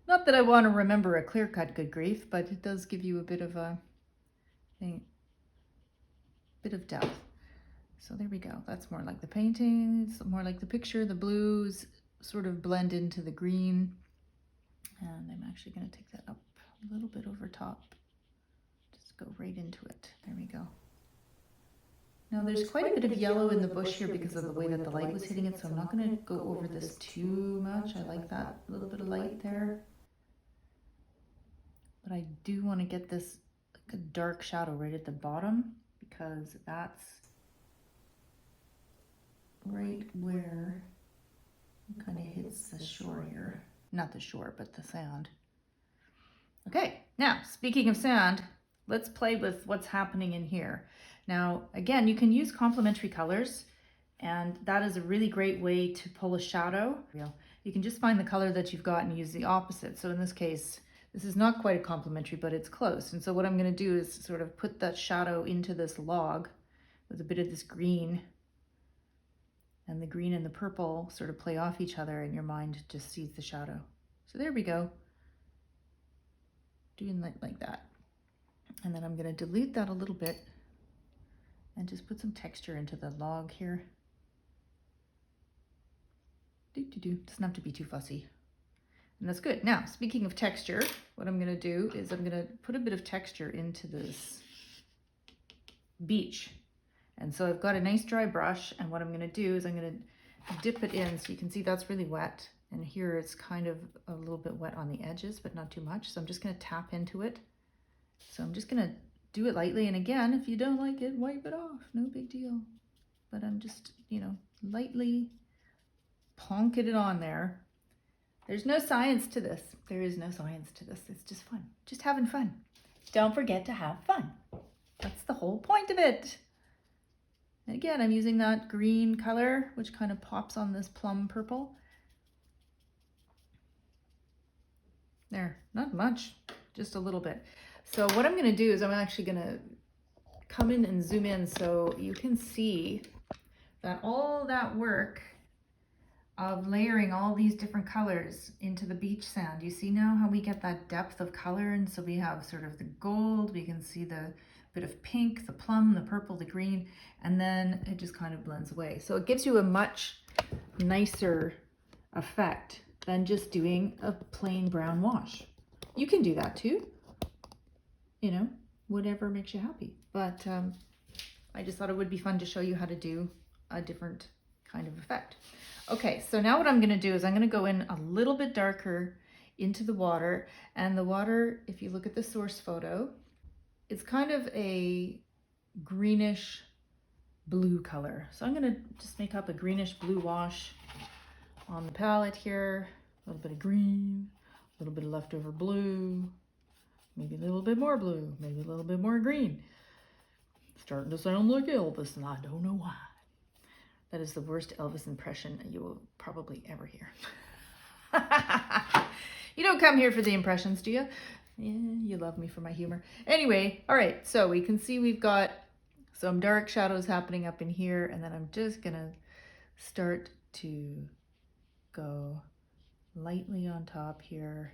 not that I want to remember a clear cut, good grief, but it does give you a bit of depth. So there we go. That's more like the painting. It's more like the picture. The blues sort of blend into the green. And I'm actually going to take that up a little bit over top. Just go right into it. There we go. Now there's quite a bit of yellow in the bush here because of the way that the light was hitting it, so I'm not going to go over this too much. I like that little bit of light there. But I do want to get this like a dark shadow right at the bottom because that's right where it kind of hits the shore here. Not the shore, but the sand. Okay, now speaking of sand, let's play with what's happening in here. Now, again, you can use complementary colors, and that is a really great way to pull a shadow. You can just find the color that you've got and use the opposite. So in this case, this is not quite a complementary, but it's close. And so what I'm going to do is sort of put that shadow into this log with a bit of this green, and the green and the purple sort of play off each other and your mind just sees the shadow. So there we go. Doing like that. And then I'm going to dilute that a little bit and just put some texture into the log here. Doesn't have to be too fussy. And that's good. Now, speaking of texture, what I'm going to do is I'm going to put a bit of texture into this beach. And so I've got a nice dry brush, and what I'm going to do is I'm going to dip it in so you can see that's really wet. And here it's kind of a little bit wet on the edges, but not too much. So I'm just going to tap into it. So I'm just going to do it lightly. And again, if you don't like it, wipe it off. No big deal. But I'm just, lightly plonking it on there. There's no science to this. There is no science to this. It's just fun. Just having fun. Don't forget to have fun. That's the whole point of it. And again, I'm using that green color, which kind of pops on this plum purple. There, not much, just a little bit. So what I'm going to do is I'm actually going to come in and zoom in so you can see that all that work of layering all these different colors into the beach sand. You see now how we get that depth of color? And so we have sort of the gold, we can see the bit of pink, the plum, the purple, the green, and then it just kind of blends away. So it gives you a much nicer effect than just doing a plain brown wash. You can do that too, whatever makes you happy. But I just thought it would be fun to show you how to do a different kind of effect. Okay, so now what I'm going to do is I'm going to go in a little bit darker into the water. And the water, if you look at the source photo, it's kind of a greenish blue color. So I'm going to just make up a greenish blue wash on the palette here. A little bit of green, a little bit of leftover blue, maybe a little bit more blue, maybe a little bit more green. Starting to sound like Elvis, and I don't know why. That is the worst Elvis impression you will probably ever hear. You don't come here for the impressions, do you? Yeah, you love me for my humor. Anyway, all right, so we can see we've got some dark shadows happening up in here, and then I'm just gonna start to go lightly on top here.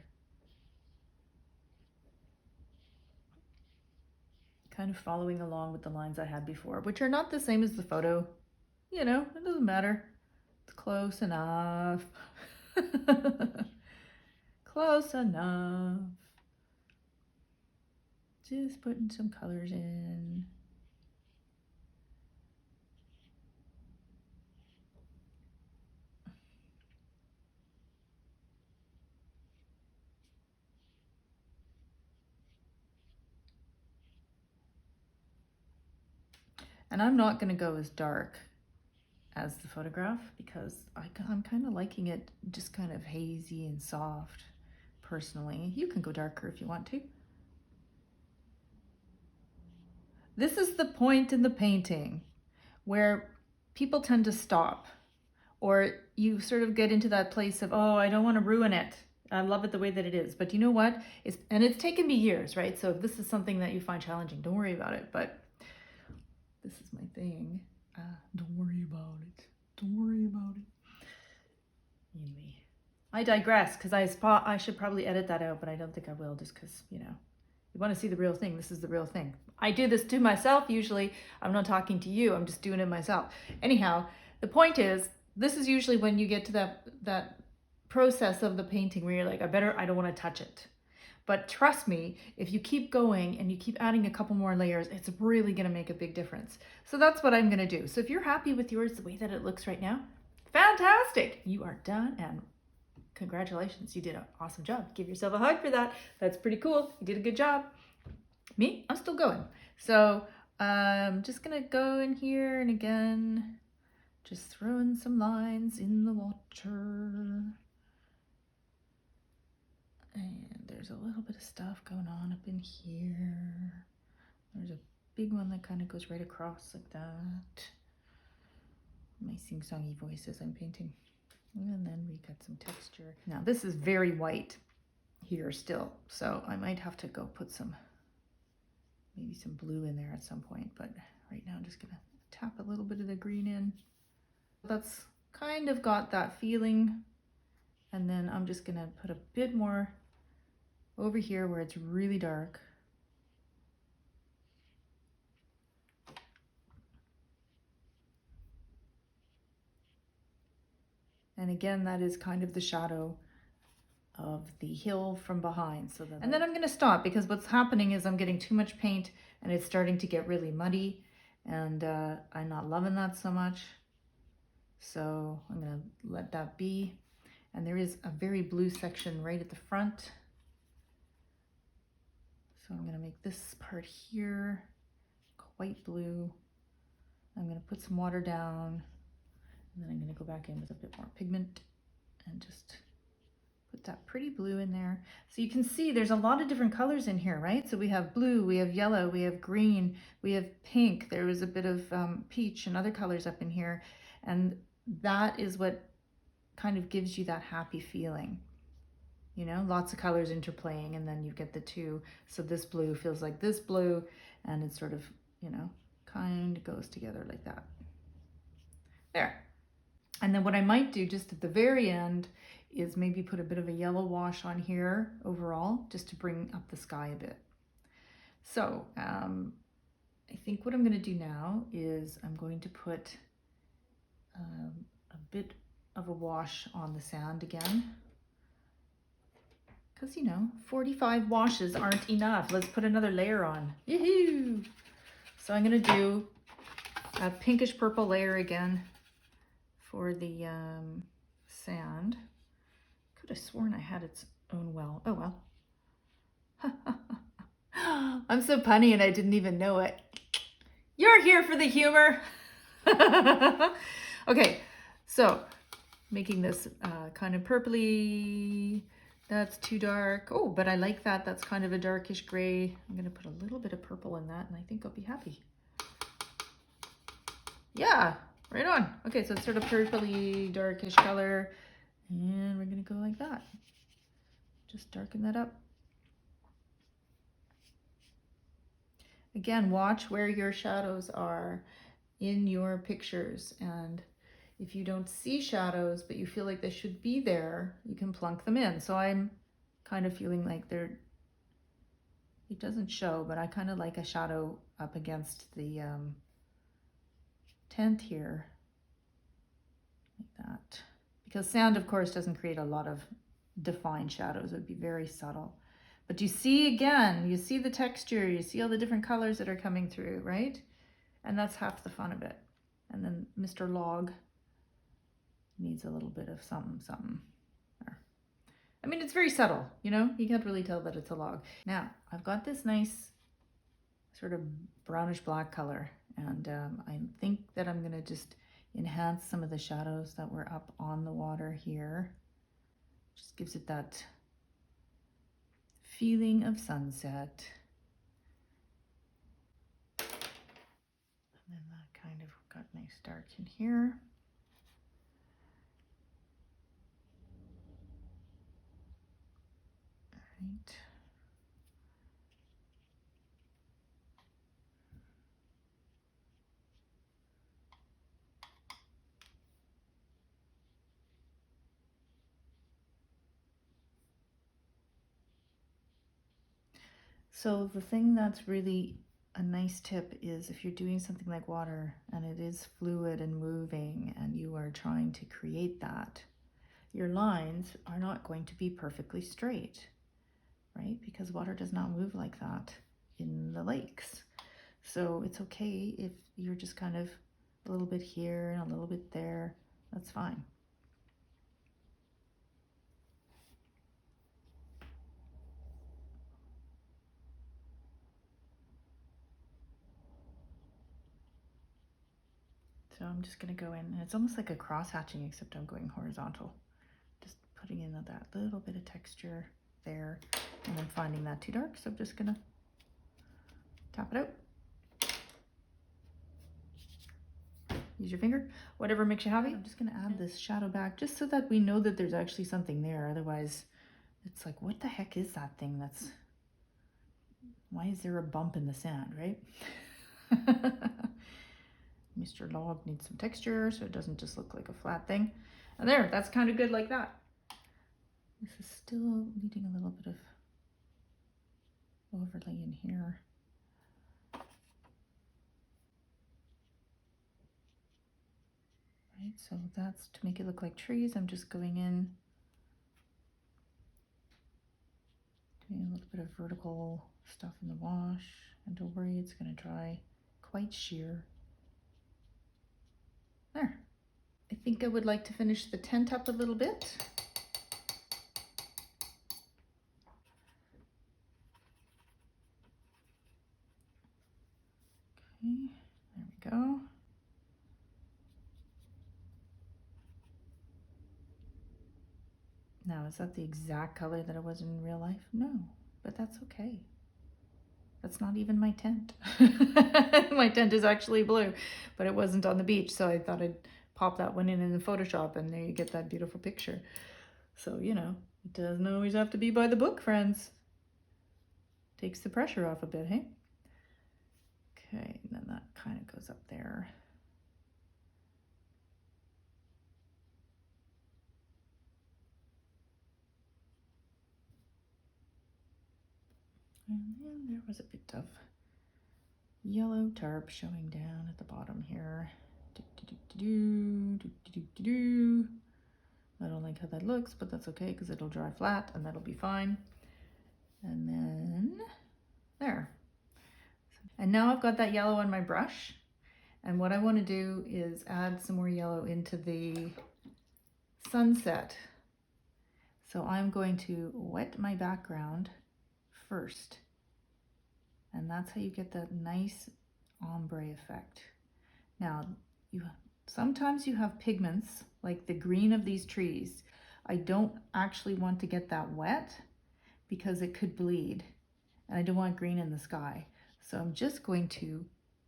Kind of following along with the lines I had before, which are not the same as the photo. It doesn't matter. It's close enough. Close enough. Just putting some colors in. And I'm not going to go as dark as the photograph because I'm kind of liking it just kind of hazy and soft personally. You can go darker if you want to. This is the point in the painting where people tend to stop, or you sort of get into that place of, oh, I don't want to ruin it. I love it the way that it is. But you know what? It's taken me years, right? So if this is something that you find challenging, don't worry about it. But this is my thing. Don't worry about it. Don't worry about it. Anyway, I digress because I should probably edit that out, but I don't think I will just because, you want to see the real thing. This is the real thing. I do this to myself usually. I'm not talking to you. I'm just doing it myself. Anyhow, the point is, this is usually when you get to that process of the painting where you're like, I don't want to touch it. But trust me, if you keep going and you keep adding a couple more layers, it's really going to make a big difference. So that's what I'm going to do. So if you're happy with yours the way that it looks right now, fantastic. You are done and congratulations. You did an awesome job. Give yourself a hug for that. That's pretty cool. You did a good job. Me, I'm still going. So I'm just going to go in here and again, just throwing some lines in the water. And there's a little bit of stuff going on up in here. There's a big one that kind of goes right across like that. My sing-songy voice as I'm painting. And then we got some texture. Now this is very white here still, so I might have to go put maybe some blue in there at some point, but right now I'm just gonna tap a little bit of the green in. That's kind of got that feeling. And then I'm just gonna put a bit more over here where it's really dark. And again, that is kind of the shadow of the hill from behind. And then I'm going to stop because what's happening is I'm getting too much paint and it's starting to get really muddy, and I'm not loving that so much. So I'm going to let that be. And there is a very blue section right at the front. So I'm going to make this part here quite blue. I'm going to put some water down, and then I'm going to go back in with a bit more pigment and just put that pretty blue in there. So you can see there's a lot of different colors in here, right? So we have blue, we have yellow, we have green, we have pink. There was a bit of peach and other colors up in here. And that is what kind of gives you that happy feeling. Lots of colors interplaying, and then you get the two. So this blue feels like this blue, and it sort of, kind of goes together like that. There. And then what I might do just at the very end is maybe put a bit of a yellow wash on here overall, just to bring up the sky a bit. So I think what I'm going to do now is I'm going to put a bit of a wash on the sand again. Because, 45 washes aren't enough. Let's put another layer on. Yoo-hoo! So I'm going to do a pinkish purple layer again for the sand. Could have sworn I had its own well. Oh well. I'm so punny and I didn't even know it. You're here for the humor. Okay, so making this kind of purpley. That's too dark. Oh, but I like that. That's kind of a darkish gray. I'm going to put a little bit of purple in that, and I think I'll be happy. Yeah, right on. Okay, so it's sort of purpley, darkish color. And we're going to go like that. Just darken that up. Again, watch where your shadows are in your pictures. And if you don't see shadows, but you feel like they should be there, you can plunk them in. So I'm kind of feeling like it doesn't show, but I kind of like a shadow up against the tent here, like that. Because sand, of course, doesn't create a lot of defined shadows. It would be very subtle. But you see, again, you see the texture, you see all the different colors that are coming through, right? And that's half the fun of it. And then Mr. Log needs a little bit of something there. I mean, it's very subtle, you can't really tell that it's a log. Now, I've got this nice sort of brownish black color, and I think that I'm gonna just enhance some of the shadows that were up on the water here. Just gives it that feeling of sunset. And then that kind of got nice dark in here. Right. So the thing that's really a nice tip is if you're doing something like water and it is fluid and moving and you are trying to create that, your lines are not going to be perfectly straight, right? Because water does not move like that in the lakes. So it's okay if you're just kind of a little bit here and a little bit there, that's fine. So I'm just gonna go in, and it's almost like a cross hatching, except I'm going horizontal. Just putting in that little bit of texture there, and then finding that too dark. So I'm just gonna tap it out. Use your finger, whatever makes you happy. I'm just gonna add this shadow back just so that we know that there's actually something there. Otherwise, it's like, what the heck is that thing? Why is there a bump in the sand, right? Mr. Log needs some texture so it doesn't just look like a flat thing. And there, that's kind of good like that. This is still needing a little bit of overlay in here. Right, so that's to make it look like trees. I'm just going in, doing a little bit of vertical stuff in the wash. And don't worry, it's going to dry quite sheer. There. I think I would like to finish the tent up a little bit. Okay, there we go. Now, is that the exact color that it was in real life? No, but that's okay. That's not even my tent. My tent is actually blue, but it wasn't on the beach, so I thought I'd pop that one in the Photoshop, and there you get that beautiful picture. So, you know, it doesn't always have to be by the book, friends. Takes the pressure off a bit, hey? Okay, and then that kind of goes up there. And then there was a bit of yellow tarp showing down at the bottom here. I don't like how that looks, but that's okay because it'll dry flat and that'll be fine. And then there. And now I've got that yellow on my brush. And what I want to do is add some more yellow into the sunset. So I'm going to wet my background first. And that's how you get that nice ombre effect. Now, sometimes you have pigments like the green of these trees. I don't actually want to get that wet because it could bleed, and I don't want green in the sky. So I'm just going to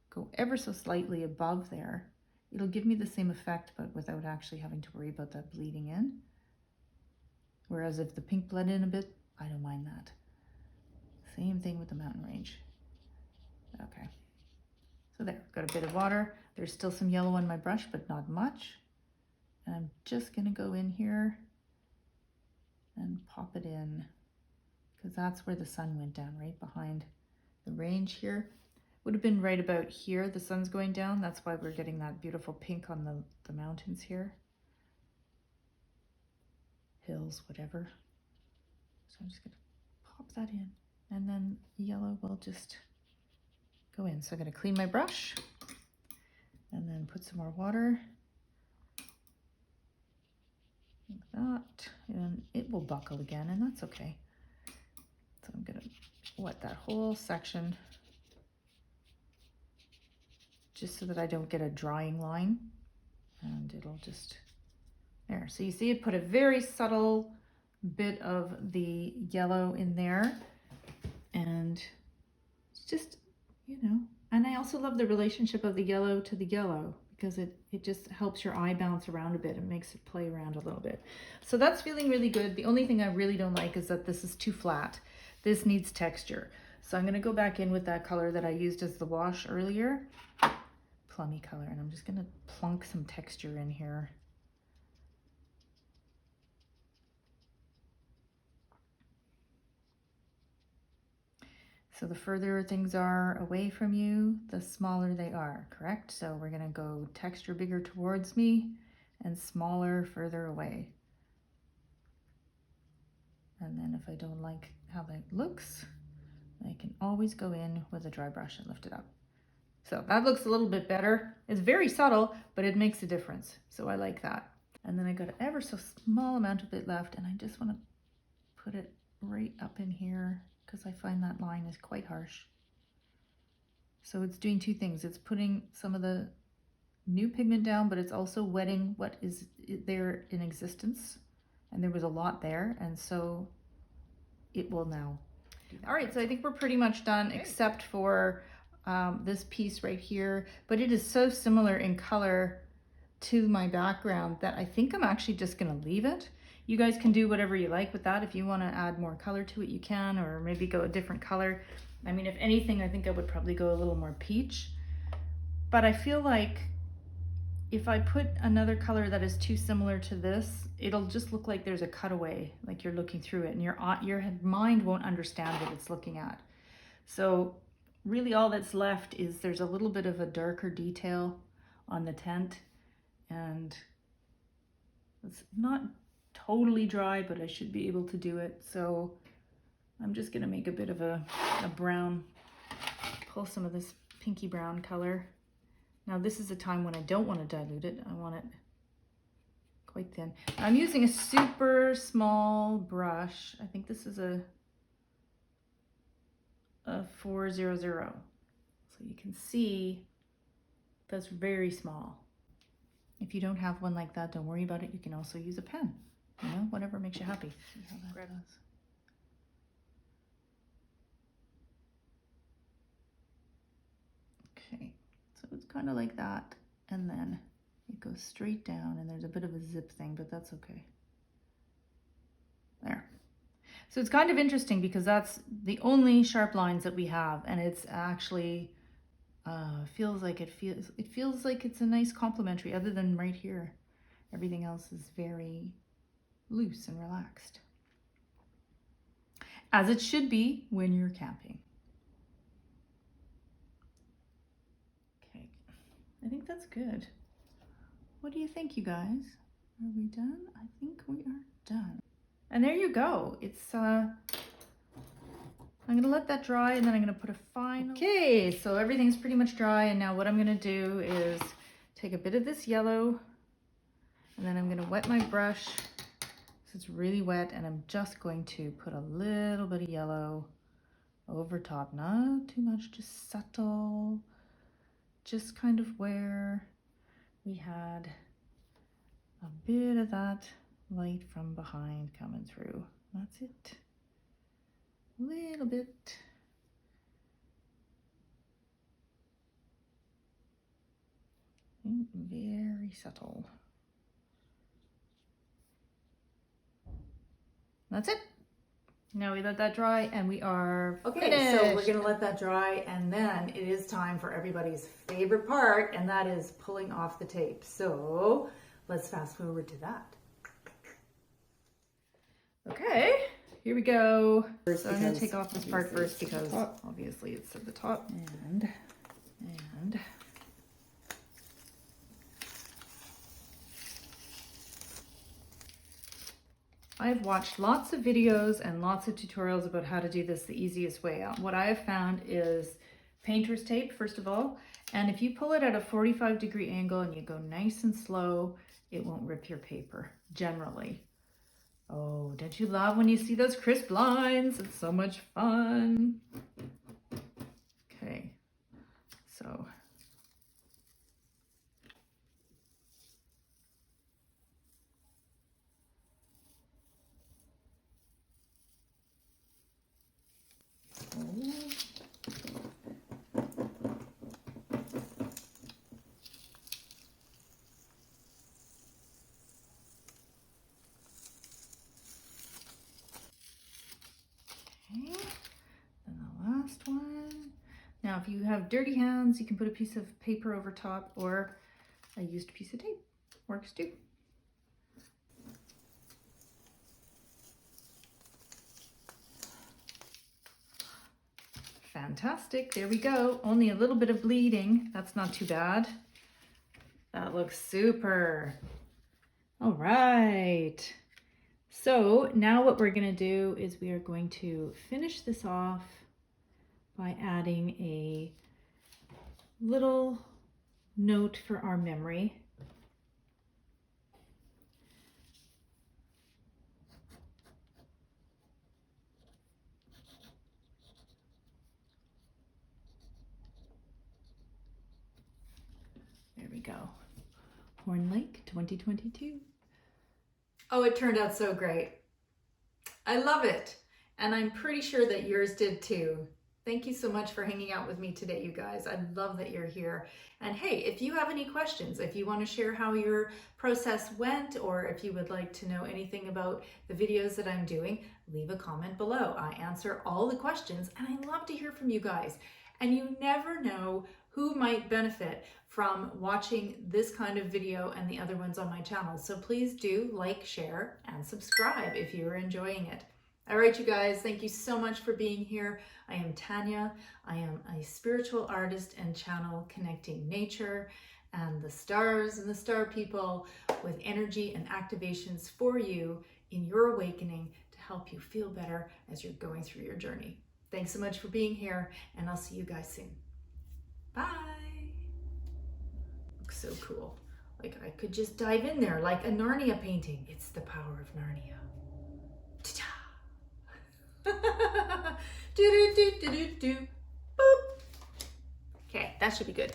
go ever so slightly above there. It'll give me the same effect, but without actually having to worry about that bleeding in. Whereas if the pink bled in a bit, I don't mind that. Same thing with the mountain range. Okay, so there, got a bit of water. There's still some yellow on my brush, but not much. And I'm just gonna go in here and pop it in because that's where the sun went down, right behind the range here. Would have been right about here, the sun's going down. That's why we're getting that beautiful pink on the mountains here. Hills, whatever. So I'm just gonna pop that in, and then yellow will just go in. So I'm gonna clean my brush and then put some more water like that, and it will buckle again, and that's okay. So I'm gonna wet that whole section just so that I don't get a drying line. and it'll just, there. So you see it put a very subtle bit of the yellow in there, and it's just, you know, and I also love the relationship of the yellow to the yellow, because it just helps your eye bounce around a bit and makes it play around a little bit. So that's feeling really good. The only thing I really don't like is that this is too flat. This needs texture. So I'm going to go back in with that color that I used as the wash earlier, plummy color, and I'm just going to plunk some texture in here. So the further things are away from you, the smaller they are, correct? So we're gonna go texture bigger towards me and smaller further away. And then if I don't like how that looks, I can always go in with a dry brush and lift it up. So that looks a little bit better. It's very subtle, but it makes a difference. So I like that. And then I got an ever so small amount of it left, and I just wanna put it right up in here, because I find that line is quite harsh. So it's doing two things. It's putting some of the new pigment down, but it's also wetting what is there in existence. And there was a lot there, and so it will now do that. All right, so I think we're pretty much done, except for this piece right here, but it is so similar in color to my background that I think I'm actually just gonna leave it. You guys can do whatever you like with that. If you want to add more color to it, you can, or maybe go a different color. I mean, if anything, I think I would probably go a little more peach. But I feel like if I put another color that is too similar to this, it'll just look like there's a cutaway, like you're looking through it, and your mind won't understand what it's looking at. So really all that's left is there's a little bit of a darker detail on the tent, and it's not totally dry, but I should be able to do it. So I'm just gonna make a bit of a brown, pull some of this pinky brown color. Now this is a time when I don't want to dilute it. I want it quite thin. I'm using a super small brush. I think this is a 400. So you can see that's very small. If you don't have one like that, don't worry about it. You can also use a pen. You know, whatever makes you happy. See how that does. Okay, so it's kind of like that, and then it goes straight down, and there's a bit of a zip thing, but that's okay. There. So it's kind of interesting because that's the only sharp lines that we have, and it's actually feels like it's a nice complementary, other than right here. Everything else is very loose and relaxed, as it should be when you're camping. Okay, I think that's good. What do you think, you guys? Are we done? I think we are done. And there you go. It's I'm gonna let that dry, and then I'm gonna put a final. Okay, so everything's pretty much dry, and now what I'm gonna do is take a bit of this yellow, and then I'm gonna wet my brush. It's really wet, and I'm just going to put a little bit of yellow over top, not too much, just subtle, just kind of where we had a bit of that light from behind coming through. That's it. A little bit. Very subtle. That's it. Now we let that dry, and we are finished. So we're gonna let that dry, and then it is time for everybody's favorite part, and that is pulling off the tape. So let's fast forward to that. Okay, here we go. So I'm gonna take off this part first because obviously it's at the top. And I've watched lots of videos and lots of tutorials about how to do this the easiest way. What I have found is painter's tape, first of all, and if you pull it at a 45-degree angle and you go nice and slow, it won't rip your paper, generally. Oh, don't you love when you see those crisp lines? It's so much fun. Okay, so Now, if you have dirty hands, you can put a piece of paper over top, or a used piece of tape. Works too. Fantastic. There we go. Only a little bit of bleeding. That's not too bad. That looks super. All right. So now what we're going to do is we are going to finish this off by adding a little note for our memory. There we go. Horn Lake 2022. Oh, it turned out so great. I love it. And I'm pretty sure that yours did too. Thank you so much for hanging out with me today, you guys. I love that you're here. And hey, if you have any questions, if you want to share how your process went, or if you would like to know anything about the videos that I'm doing, leave a comment below. I answer all the questions and I love to hear from you guys. And you never know who might benefit from watching this kind of video and the other ones on my channel. So please do like, share, and subscribe if you're enjoying it. All right, you guys, thank you so much for being here. I am Tanya. I am a spiritual artist and channel connecting nature and the stars and the star people with energy and activations for you in your awakening to help you feel better as you're going through your journey. Thanks so much for being here, and I'll see you guys soon. Bye. Looks so cool. Like I could just dive in there like a Narnia painting. It's the power of Narnia. Ta-da! Do do do do do do. Boop. Okay, that should be good.